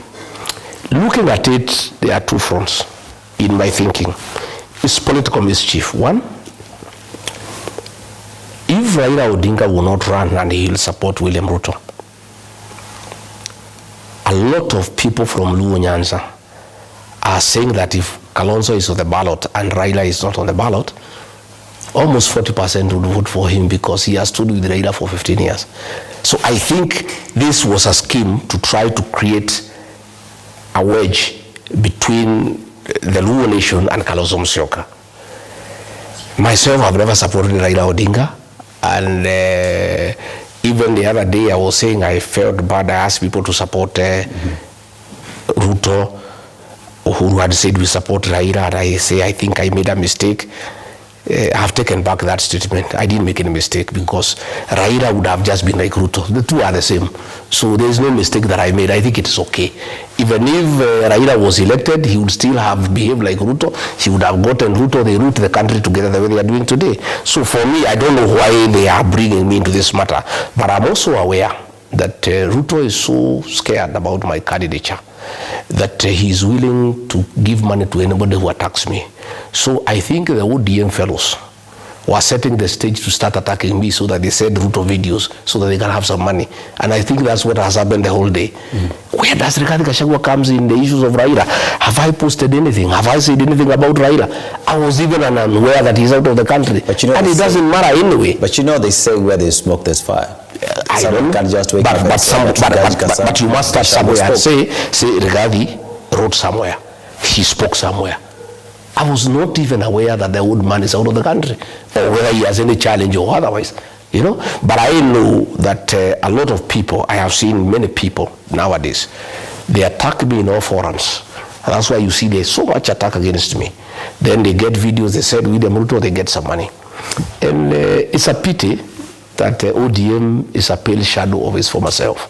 Looking at it, there are two fronts in my thinking. It's political mischief. One, if Raila Odinga will not run and he will support William Ruto, a lot of people from Luo Nyanza are saying that if Kalonzo is on the ballot and Raila is not on the ballot, almost 40% would vote for him because he has stood with Raila for 15 years. So I think this was a scheme to try to create a wedge between the Luo nation and Kalonzo Musyoka. Myself, I've never supported Raila Odinga, and even the other day I was saying I felt bad. I asked people to support Ruto, who had said we support Raila, and I say I think I made a mistake. I have taken back that statement. I didn't make any mistake because Raila would have just been like Ruto. The two are the same. So there is no mistake that I made. I think it is okay. Even if Raila was elected, he would still have behaved like Ruto. He would have gotten Ruto. They root the country together the way they are doing today. So for me, I don't know why they are bringing me into this matter. But I'm also aware that Ruto is so scared about my candidature that he is willing to give money to anybody who attacks me. So I think the ODM fellows were setting the stage to start attacking me so that they said Ruto videos so that they can have some money. And I think that's what has happened the whole day. Where does Rigathi Gachagua comes in the issues of Raila? Have I posted anything? Have I said anything about Raila? I was even unaware that he's out of the country. But and it doesn't matter anyway. But they say where there's smoke, there's fire. I don't can just wake up but you must start somewhere and say Rigathi wrote somewhere. He spoke somewhere. I was not even aware that the old man is out of the country or whether he has any challenge or otherwise, But I know that a lot of people, I have seen many people nowadays, they attack me in all forums. And that's why you see there's so much attack against me. Then they get videos, they said William Ruto, they get some money. And it's a pity that ODM is a pale shadow of his former self.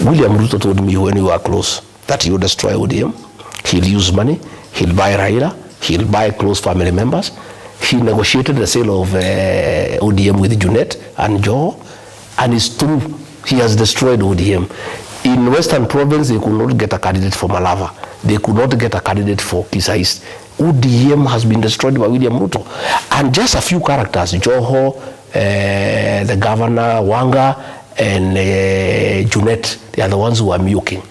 William Ruto told me when we were close that he would destroy ODM, he'll use money, he'll buy Raila, he'll buy close family members. He negotiated the sale of ODM with Junet and Joe, and it's true, he has destroyed ODM. In Western Province, they could not get a candidate for Malava. They could not get a candidate for Kisa East. ODM has been destroyed by William Ruto. And just a few characters, Joho, the governor, Wanga, and Junet, they are the ones who are milking.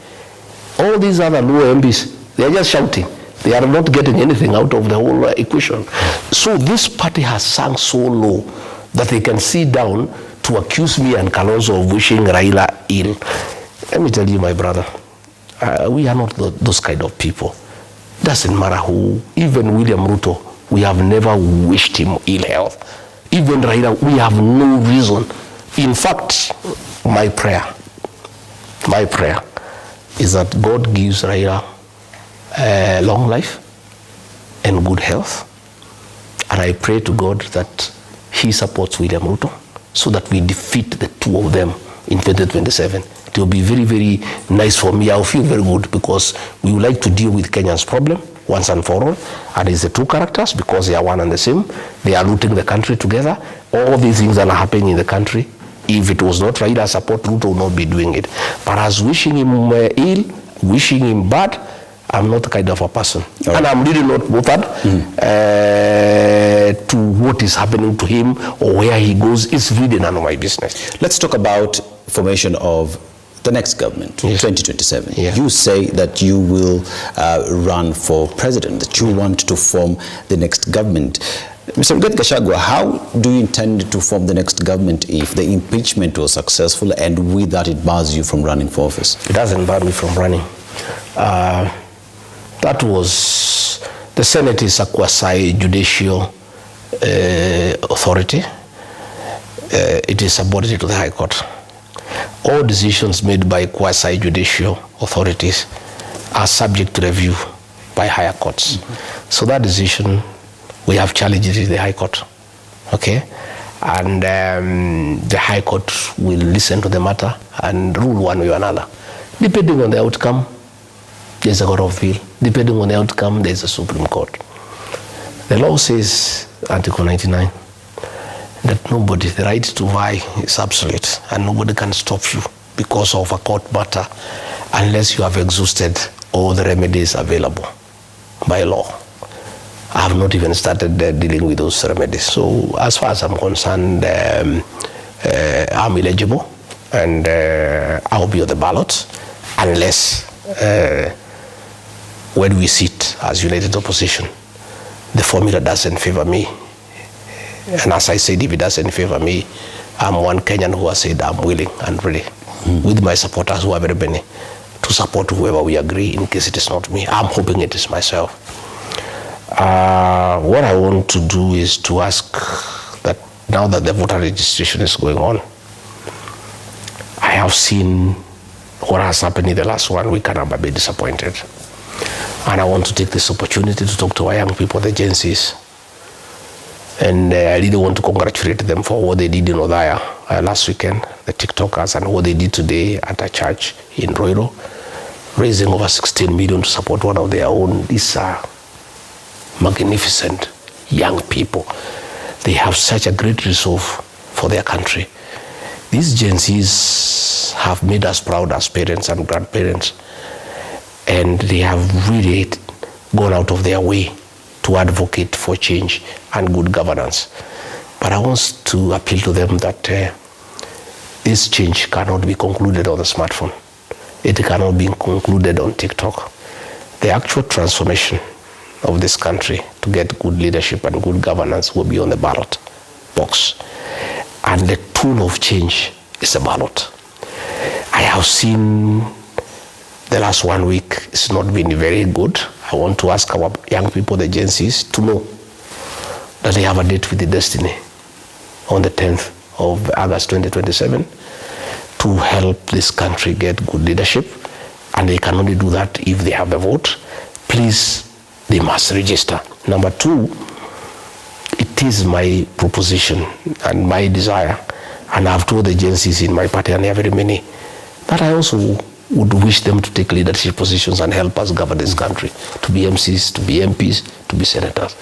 All these other low MPs, they are just shouting. They are not getting anything out of the whole equation. So this party has sunk so low that they can sit down to accuse me and Kalonzo of wishing Raila ill. Let me tell you, my brother, we are not those kind of people. Doesn't matter who, even William Ruto, we have never wished him ill health. Even Raila, we have no reason. In fact, my prayer is that God gives Raila long life and good health. And I pray to God that he supports William Ruto so that we defeat the two of them in 2027. It will be very, very nice for me. I'll feel very good because we would like to deal with Kenya's problem once and for all. And it's the two characters because they are one and the same. They are looting the country together. All these things that are happening in the country, if it was not Raila support, Ruto would not be doing it. But as wishing him ill, wishing him bad, I'm not the kind of a person. Right. And I'm really not bothered to what is happening to him or where he goes. It's really none of my business. Let's talk about formation of the next government, 2027. Yeah. You say that you will run for president, that you want to form the next government. Mr. Rigathi Gachagua, how do you intend to form the next government if the impeachment was successful and with that it bars you from running for office? It doesn't bar me from running. That was, the Senate is a quasi-judicial authority. It is subordinate to the High Court. All decisions made by quasi-judicial authorities are subject to review by higher courts. So that decision, we have challenged it in the High Court, okay? And the High Court will listen to the matter and rule one way or another. Depending on the outcome, there's a court of appeal. Depending on the outcome, there's a Supreme Court. The law says, Article 99, that nobody, the right to vie is absolute, and nobody can stop you because of a court matter unless you have exhausted all the remedies available by law. I have not even started dealing with those remedies. So as far as I'm concerned, I'm eligible and I'll be on the ballot unless when we sit as united opposition, the formula doesn't favor me. And as I said, if it doesn't favor me, I'm one Kenyan who has said I'm willing and ready with my supporters who are very many to support whoever we agree in case it is not me. I'm hoping it is myself. What I want to do is to ask that now that the voter registration is going on, I have seen what has happened in the last 1 week and I'm a bit disappointed. And I want to take this opportunity to talk to our young people, the Gen Zs. And I really want to congratulate them for what they did in Odaya last weekend, the TikTokers, and what they did today at a church in Roiro, raising over 16 million to support one of their own. These are magnificent young people. They have such a great resolve for their country. These Gen Zs have made us proud as parents and grandparents, and they have really gone out of their way to advocate for change and good governance. But I want to appeal to them that this change cannot be concluded on the smartphone. It cannot be concluded on TikTok. The actual transformation of this country to get good leadership and good governance will be on the ballot box. And the tool of change is the ballot. I have seen the last 1 week, it's not been very good. I want to ask our young people, the Gen Zs, to know that they have a date with the destiny on the 10th of August 2027 to help this country get good leadership. And they can only do that if they have a vote. Please, they must register. Number 2, it is my proposition and my desire, and I've told the agencies in my party, and there are very many, that I also would wish them to take leadership positions and help us govern this country, to be MCs, to be MPs, to be senators.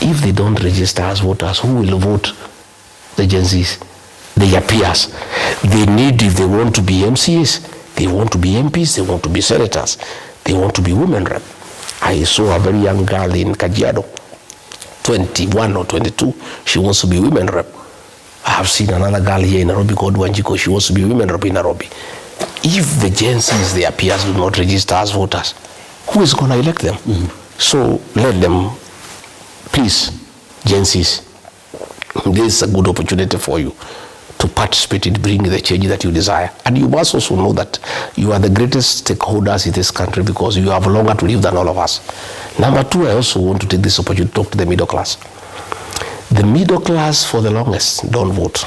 If they don't register as voters, who will vote the agencies? Their peers. They need, if they want to be MCs, they want to be MPs, they want to be senators, they want to be women rep. I saw a very young girl in Kajiado, 21 or 22, she wants to be women rep. I have seen another girl here in Nairobi called Wanjiko, she wants to be women rep in Nairobi. If the Gen Zs, their peers, will not register as voters, who is going to elect them? So let them, please, Gen Zs, this is a good opportunity for you to participate in bringing the change that you desire. And you must also know that you are the greatest stakeholders in this country because you have longer to live than all of us. Number 2, I also want to take this opportunity to talk to the middle class. The middle class, for the longest, don't vote.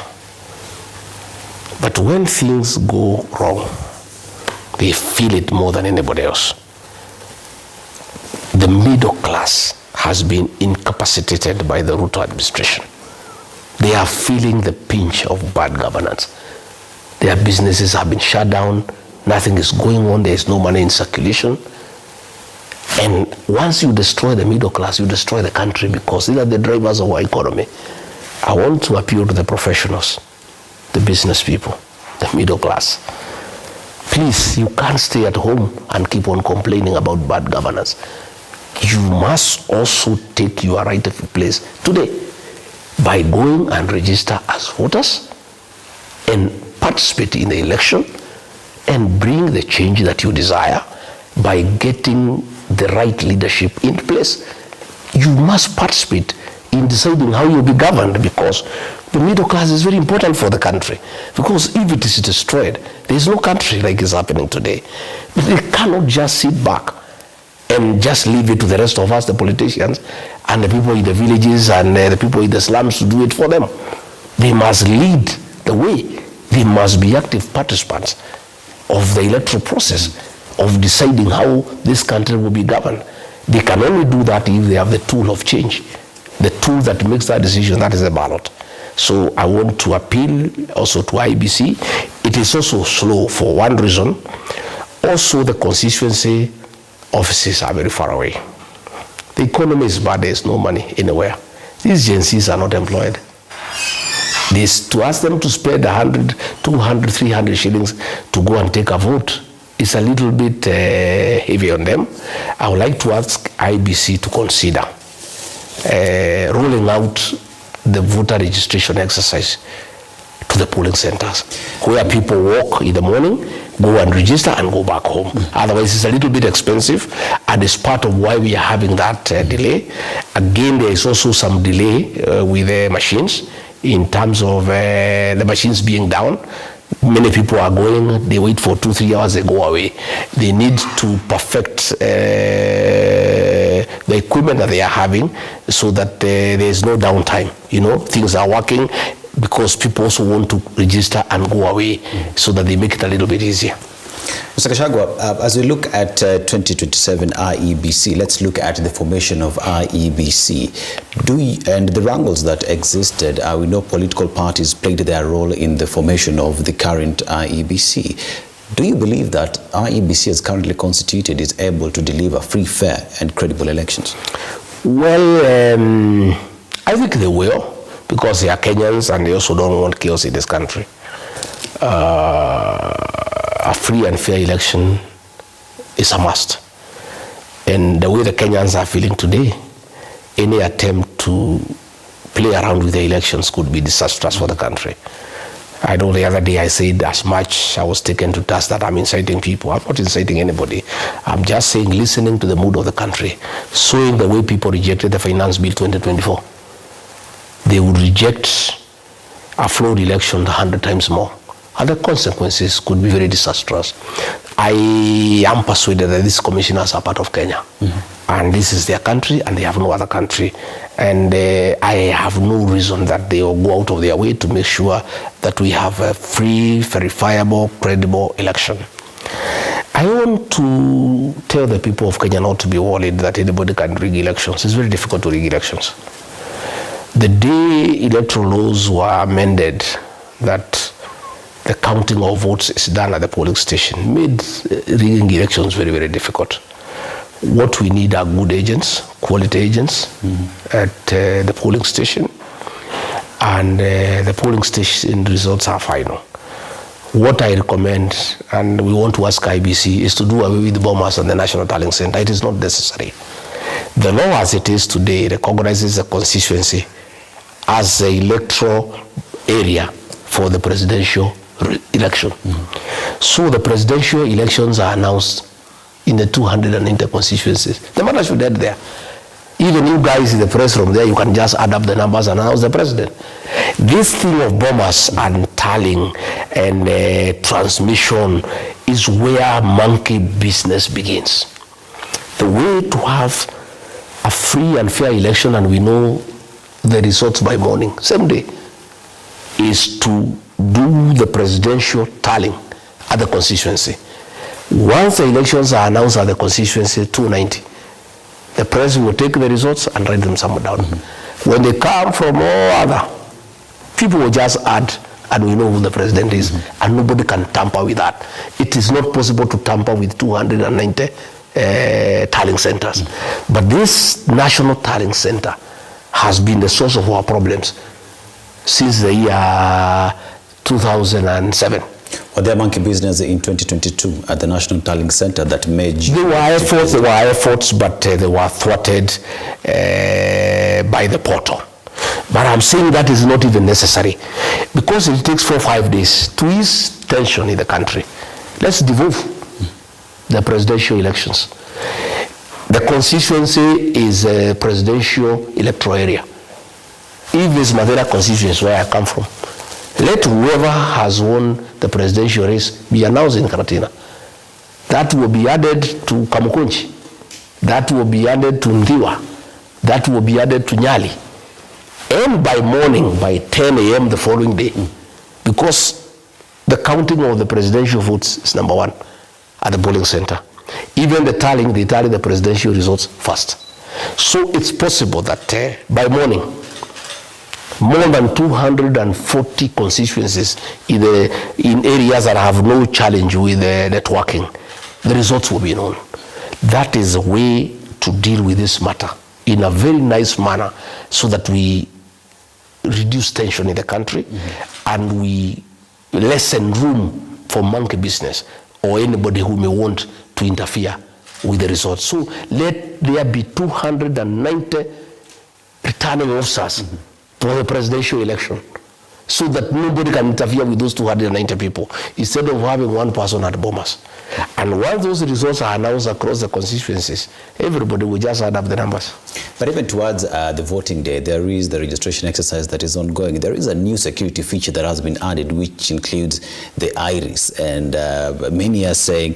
But when things go wrong, they feel it more than anybody else. The middle class has been incapacitated by the Ruto administration. They are feeling the pinch of bad governance. Their businesses have been shut down. Nothing is going on. There is no money in circulation. And once you destroy the middle class, you destroy the country because these are the drivers of our economy. I want to appeal to the professionals, the business people, the middle class. Please, you can't stay at home and keep on complaining about bad governance. You must also take your rightful place today by going and register as voters and participate in the election and bring the change that you desire by getting the right leadership in place. You must participate in deciding how you'll be governed because the middle class is very important for the country. Because if it is destroyed, there is no country like is happening today. But they cannot just sit back and just leave it to the rest of us, the politicians, and the people in the villages and the people in the slums to do it for them. They must lead the way. They must be active participants of the electoral process, of deciding how this country will be governed. They can only do that if they have the tool of change. The tool that makes that decision, that is the ballot. So I want to appeal also to IBC. It is also slow for one reason. Also, the constituency offices are very far away. The economy is bad, there is no money anywhere. These Gen Zs are not employed. To ask them to spend 100, 200, 300 shillings to go and take a vote is a little bit heavy on them. I would like to ask IBC to consider rolling out the voter registration exercise to the polling centers, where people walk in the morning, go and register and go back home. Otherwise, it's a little bit expensive, and it's part of why we are having that delay. Again, there is also some delay with the machines in terms of the machines being down. Many people are going, they wait for 2-3 hours, they go away. They need to perfect the equipment that they are having so that there is no downtime. You know, things are working because people also want to register and go away so that they make it a little bit easier. Mr. Gachagua, as we look at 2027 IEBC, let's look at the formation of IEBC. And the wrangles that existed, we know political parties played their role in the formation of the current IEBC. Do you believe that IEBC as currently constituted is able to deliver free, fair and credible elections? Well, I think they will, because they are Kenyans and they also don't want chaos in this country. A free and fair election is a must. And the way the Kenyans are feeling today, any attempt to play around with the elections could be disastrous for the country. I know the other day I said as much I was taken to task that I'm inciting people. I'm not inciting anybody. I'm just saying listening to the mood of the country, showing the way people rejected the Finance Bill 2024. They would reject a flawed election 100 times more. And the consequences could be very disastrous. I am persuaded that these commissioners are part of Kenya. And this is their country, and they have no other country. And I have no reason that they will go out of their way to make sure that we have a free, verifiable, credible election. I want to tell the people of Kenya not to be worried that anybody can rig elections. It's very difficult to rig elections. The day electoral laws were amended, that the counting of votes is done at the polling station, made rigging elections very, very difficult. What we need are good agents, quality agents at the polling station, and the polling station results are final. What I recommend, and we want to ask IBC, is to do away with the bombers and the National Tallying Center. It is not necessary. The law as it is today recognizes a constituency as an electoral area for the presidential election. So the presidential elections are announced in the 290 constituencies. The matter should end there. Even you guys in the press room there, you can just add up the numbers and announce the president. This thing of bombers and tallying and transmission is where monkey business begins. The way to have a free and fair election, and we know the results by morning, same day, is to do the presidential tallying at the constituency. Once the elections are announced at the constituency 290, the president will take the results and write them somewhere down. When they come from all other, people will just add, and we know who the president is, and nobody can tamper with that. It is not possible to tamper with 290 tallying centers. But this National Tallying Center has been the source of our problems since the year 2007. Were there monkey business in 2022 at the National Tallying Center that made you... There were efforts, but they were thwarted by the portal. But I'm saying that is not even necessary, because it takes 4 or 5 days to ease tension in the country. Let's devolve the presidential elections. The constituency is a presidential electoral area. If this Madeira constituency, where I come from, let whoever has won the presidential race be announced in Karatina. That will be added to Kamukunji. That will be added to Ndiwa. That will be added to Nyali. And by morning, by 10 a.m. the following day, because the counting of the presidential votes is number 1 at the polling center. Even the tallying, they tally the presidential results first. So it's possible that by morning, more than 240 constituencies in areas that have no challenge with networking, the results will be known. That is a way to deal with this matter in a very nice manner, so that we reduce tension in the country and we lessen room for monkey business or anybody who may want to interfere with the results. So let there be 290 returning officers for the presidential election, so that nobody can interfere with those 290 people, instead of having one person at bombers. And once those results are announced across the constituencies, everybody will just add up the numbers. But even towards the voting day, there is the registration exercise that is ongoing. There is a new security feature that has been added, which includes the iris. And many are saying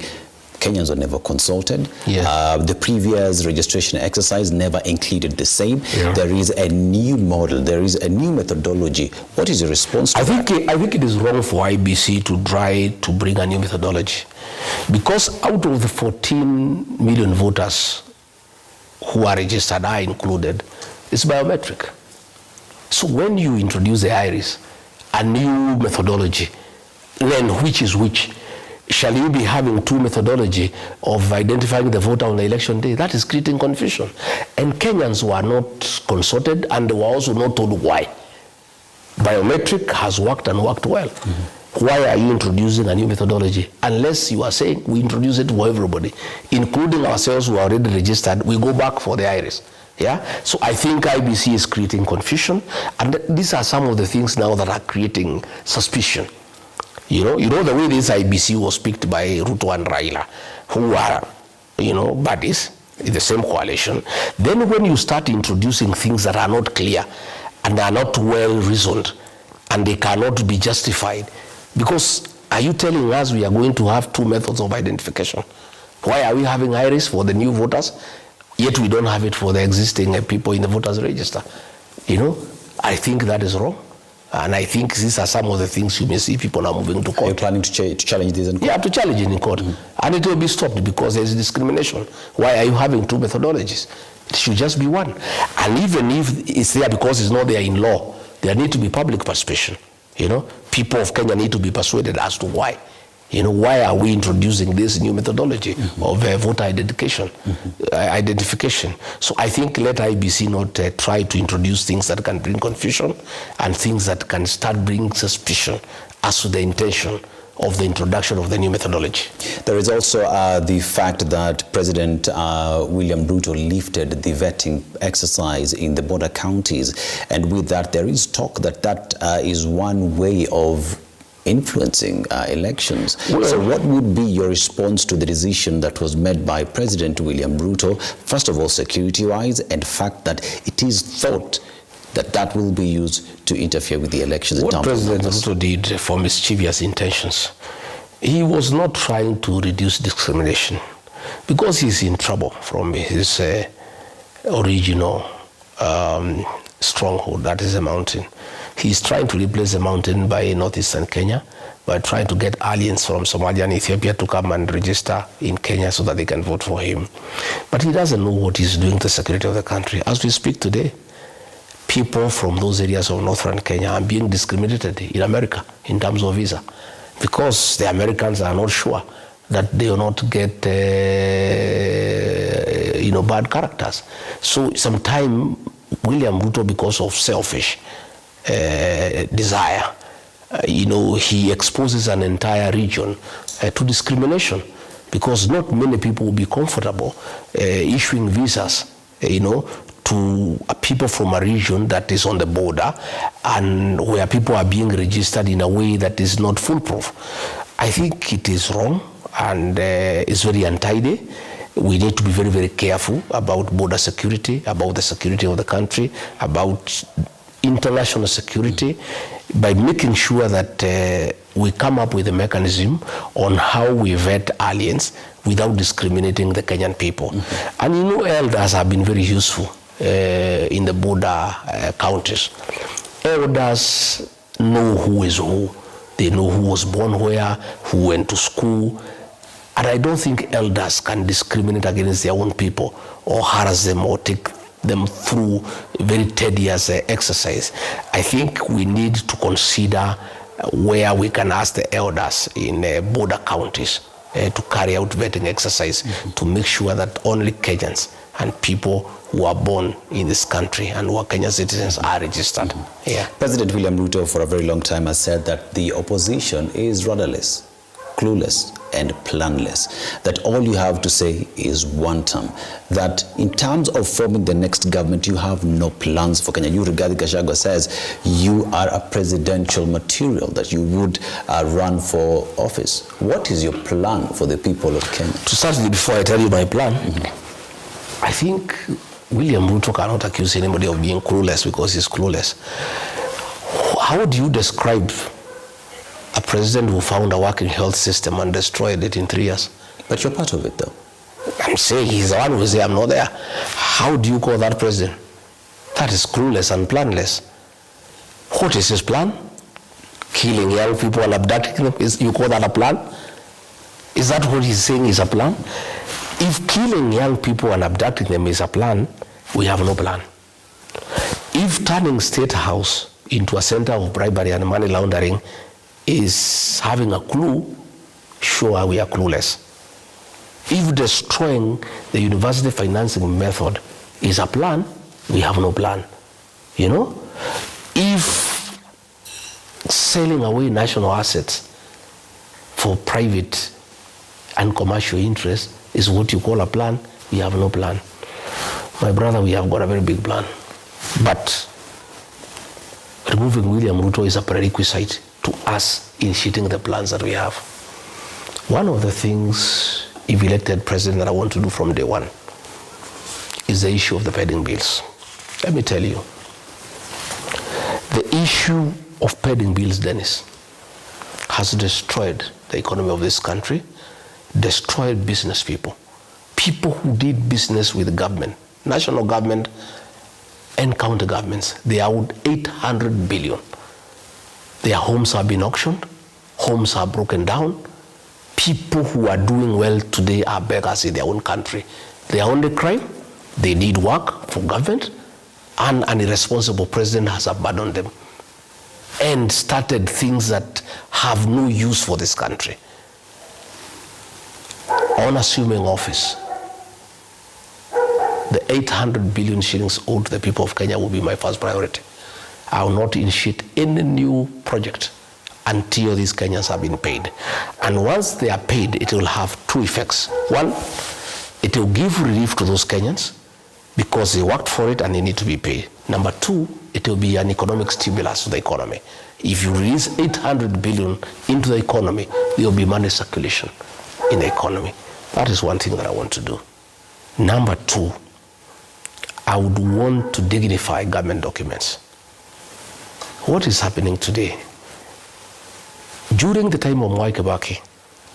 Kenyans were never consulted. Yes. The previous registration exercise never included the same. Yeah. There is a new model. There is a new methodology. What is your response to that? I think it is wrong for IBC to try to bring a new methodology, because out of the 14 million voters who are registered, are included, it's biometric. So when you introduce the iris, a new methodology, then which is which? Shall you be having two methodology of identifying the voter on the election day? That is creating confusion. And Kenyans were not consulted, and they were also not told why. Biometric has worked and worked well. Why are you introducing a new methodology? Unless you are saying we introduce it for everybody, including ourselves who are already registered, we go back for the iris. Yeah, so I think IBC is creating confusion, and these are some of the things now that are creating suspicion. You know the way this IBC was picked by Ruto and Raila, who are, buddies in the same coalition. Then when you start introducing things that are not clear and are not well reasoned and they cannot be justified, because are you telling us we are going to have two methods of identification? Why are we having iris for the new voters, yet we don't have it for the existing people in the voters register? I think that is wrong. And I think these are some of the things you may see people are moving to court. Are you planning to challenge this in court? Yeah, to challenge it in court. And it will be stopped because there is discrimination. Why are you having two methodologies? It should just be one. And even if it's there because it's not there in law, there need to be public participation. People of Kenya need to be persuaded as to why. Why are we introducing this new methodology of voter identification? So I think let IBC not try to introduce things that can bring confusion and things that can start bringing suspicion as to the intention of the introduction of the new methodology. There is also the fact that President William Ruto lifted the vetting exercise in the border counties, and with that there is talk that is one way of influencing elections. Well, so what would be your response to the decision that was made by President William Ruto, first of all security-wise, and the fact that it is thought that will be used to interfere with the elections? What President Ruto did for mischievous intentions, he was not trying to reduce discrimination because he's in trouble from his original stronghold, that is a mountain. He's trying to replace the mountain by northeastern Kenya, by trying to get aliens from Somalia and Ethiopia to come and register in Kenya so that they can vote for him. But he doesn't know what he's doing to the security of the country. As we speak today, people from those areas of northern Kenya are being discriminated in America in terms of visa because the Americans are not sure that they will not get bad characters. So sometime William Ruto, because of selfish desire, he exposes an entire region to discrimination because not many people will be comfortable issuing visas, to people from a region that is on the border and where people are being registered in a way that is not foolproof. I think it is wrong and it's very untidy. We need to be very, very careful about border security, about the security of the country, about international security, by making sure that we come up with a mechanism on how we vet aliens without discriminating the Kenyan people. And elders have been very useful in the border counties. Elders know who is who. They know who was born where, who went to school. And I don't think elders can discriminate against their own people or harass them or take them through a very tedious exercise. I think we need to consider where we can ask the elders in border counties to carry out vetting exercise to make sure that only Kenyans and people who are born in this country and who are Kenyan citizens are registered. Yeah. President William Ruto for a very long time has said that the opposition is rudderless, clueless, and planless, that all you have to say is one term, that in terms of forming the next government, you have no plans for Kenya. You, Rigathi Gachagua, says you are a presidential material, that you would run for office. What is your plan for the people of Kenya? To start with, before I tell you my plan, I think William Ruto cannot accuse anybody of being clueless because he's clueless. How do you describe a president who found a working health system and destroyed it in 3 years? But you're part of it, though. I'm saying he's the one who says I'm not there. How do you call that president? That is clueless and planless. What is his plan? Killing young people and abducting them? You call that a plan? Is that what he's saying is a plan? If killing young people and abducting them is a plan, we have no plan. If turning State House into a center of bribery and money laundering is having a clue, sure, we are clueless. If destroying the university financing method is a plan, we have no plan. If selling away national assets for private and commercial interests is what you call a plan, we have no plan. My brother, we have got a very big plan. But removing William Ruto is a prerequisite to us initiating the plans that we have. One of the things, if elected president, that I want to do from day one is the issue of the pending bills. Let me tell you, the issue of pending bills, Dennis, has destroyed the economy of this country, destroyed business people. People who did business with the government, national government and county governments, they are owed 800 billion. Their homes have been auctioned, homes are broken down. People who are doing well today are beggars in their own country. Their only crime, they need work for government, and an irresponsible president has abandoned them and started things that have no use for this country. On assuming office, the 800 billion shillings owed to the people of Kenya will be my first priority. I will not initiate any new project until these Kenyans have been paid. And once they are paid, it will have two effects. One, it will give relief to those Kenyans because they worked for it and they need to be paid. Number two, it will be an economic stimulus to the economy. If you release 800 billion into the economy, there will be money circulation in the economy. That is one thing that I want to do. Number two, I would want to dignify government documents. What is happening today? During the time of Mwai Kibaki,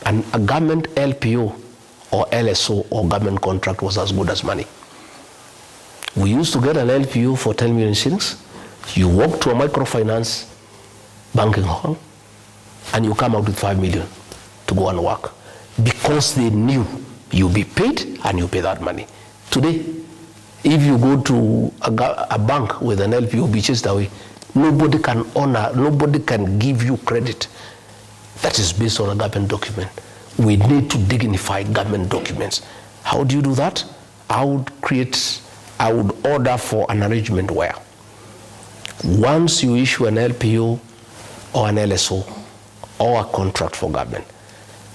a government LPO or LSO or government contract was as good as money. We used to get an LPO for 10 million shillings. You walk to a microfinance banking hall and you come out with 5 million to go and work because they knew you'll be paid and you pay that money. Today, if you go to a bank with an LPO, be chased away, nobody can honor, nobody can give you credit that is based on a government document. We need to dignify government documents. How do you do that? I would order for an arrangement where once you issue an LPO or an LSO or a contract for government,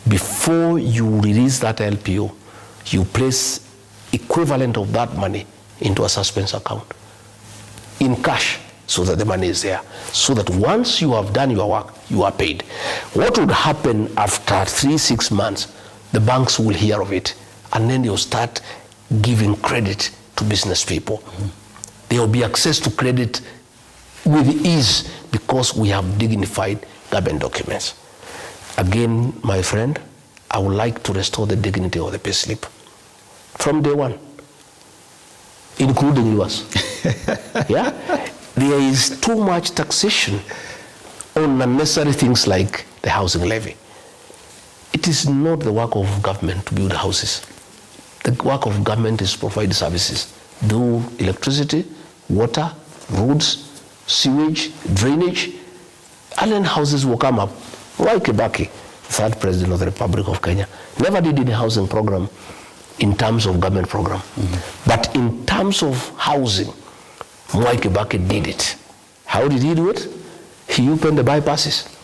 before you release that LPO, you place equivalent of that money into a suspense account in cash so that the money is there, so that once you have done your work, you are paid. What would happen after 3-6 months? The banks will hear of it and then they'll start giving credit to business people. Mm-hmm. There will be access to credit with ease because we have dignified government documents. Again, my friend, I would like to restore the dignity of the payslip from day one, including yours. Yeah? There is too much taxation on unnecessary things like the housing levy. It is not the work of government to build houses. The work of government is to provide services. Do electricity, water, roads, sewage, drainage, and then houses will come up. Mwai Kibaki, third president of the Republic of Kenya, never did any housing program in terms of government program. Mm-hmm. But in terms of housing, Mwai Kibaki did it. How did he do it? He opened the bypasses,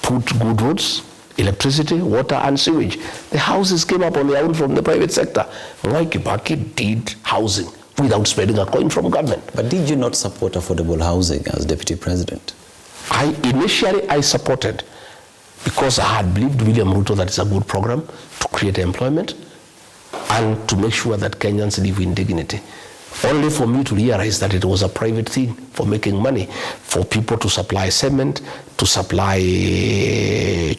put good roads, electricity, water, and sewage. The houses came up on their own from the private sector. Mwai Kibaki did housing without spending a coin from government. But did you not support affordable housing as deputy president? Initially I supported because I had believed William Ruto that it's a good program to create employment and to make sure that Kenyans live in dignity. Only for me to realize that it was a private thing for making money, for people to supply cement, to supply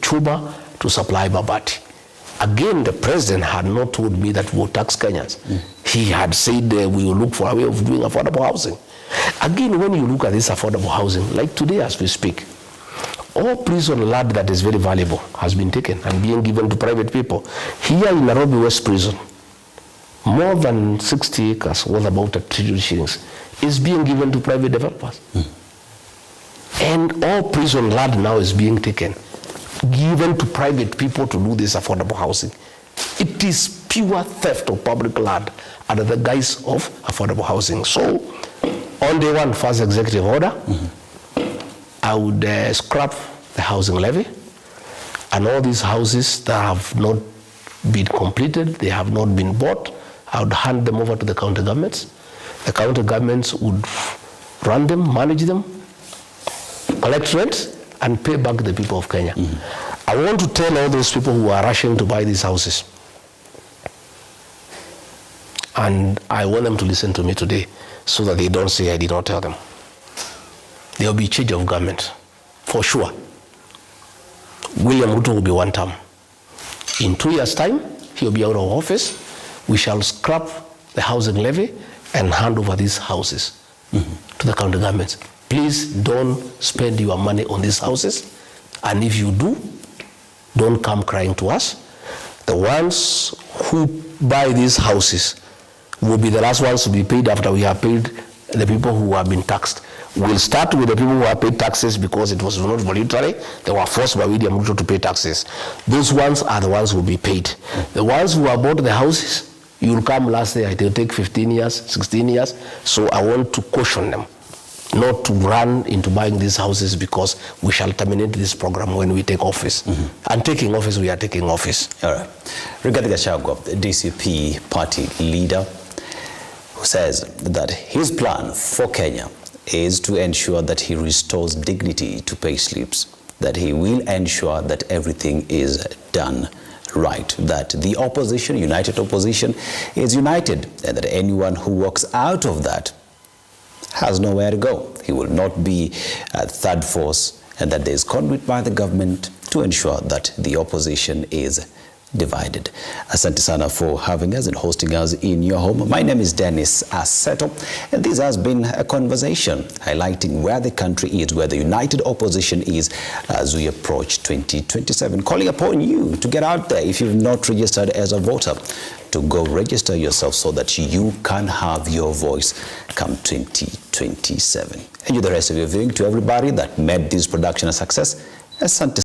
chuba, to supply mabati. Again, the president had not told me that we will tax Kenyans. He had said we will look for a way of doing affordable housing. Again, when you look at this affordable housing, like today as we speak, all prison land that is very valuable has been taken and being given to private people. Here in Nairobi West Prison, more than 60 acres, worth about 1 trillion shillings, is being given to private developers. And all prison land now is being taken, given to private people to do this affordable housing. It is pure theft of public land under the guise of affordable housing. So, on day one, first executive order, I would scrap the housing levy, and all these houses that have not been completed, they have not been bought, I would hand them over to the county governments. The county governments would run them, manage them, collect rent, and pay back the people of Kenya. I want to tell all those people who are rushing to buy these houses, and I want them to listen to me today so that they don't say I did not tell them. There will be change of government, for sure. William Ruto will be one term. In 2 years' time, he'll be out of office. We shall scrap the housing levy and hand over these houses to the county governments. Please don't spend your money on these houses. And if you do, don't come crying to us. The ones who buy these houses will be the last ones to be paid after we have paid the people who have been taxed. We'll start with the people who have paid taxes because it was not voluntary. They were forced by William Ruto to pay taxes. Those ones are the ones who will be paid. The ones who have bought the houses, you will come last year, it will take 15 years, 16 years. So I want to caution them not to run into buying these houses because we shall terminate this program when we take office. And taking office, we are taking office. All right. Rigathi Gachagua, the DCP party leader, who says that his plan for Kenya is to ensure that he restores dignity to pay slips, that he will ensure that everything is done right, that the opposition, united opposition, is united, and that anyone who walks out of that has nowhere to go. He will not be a third force, and that there is conduit by the government to ensure that the opposition is divided. Asante sana for having us and hosting us in your home. My name is Dennis Aseto, and this has been a conversation highlighting where the country is, where the united opposition is as we approach 2027. Calling upon you to get out there, if you've not registered as a voter, to go register yourself so that you can have your voice come 2027. Enjoy the rest of your viewing. To everybody that made this production a success, Asante.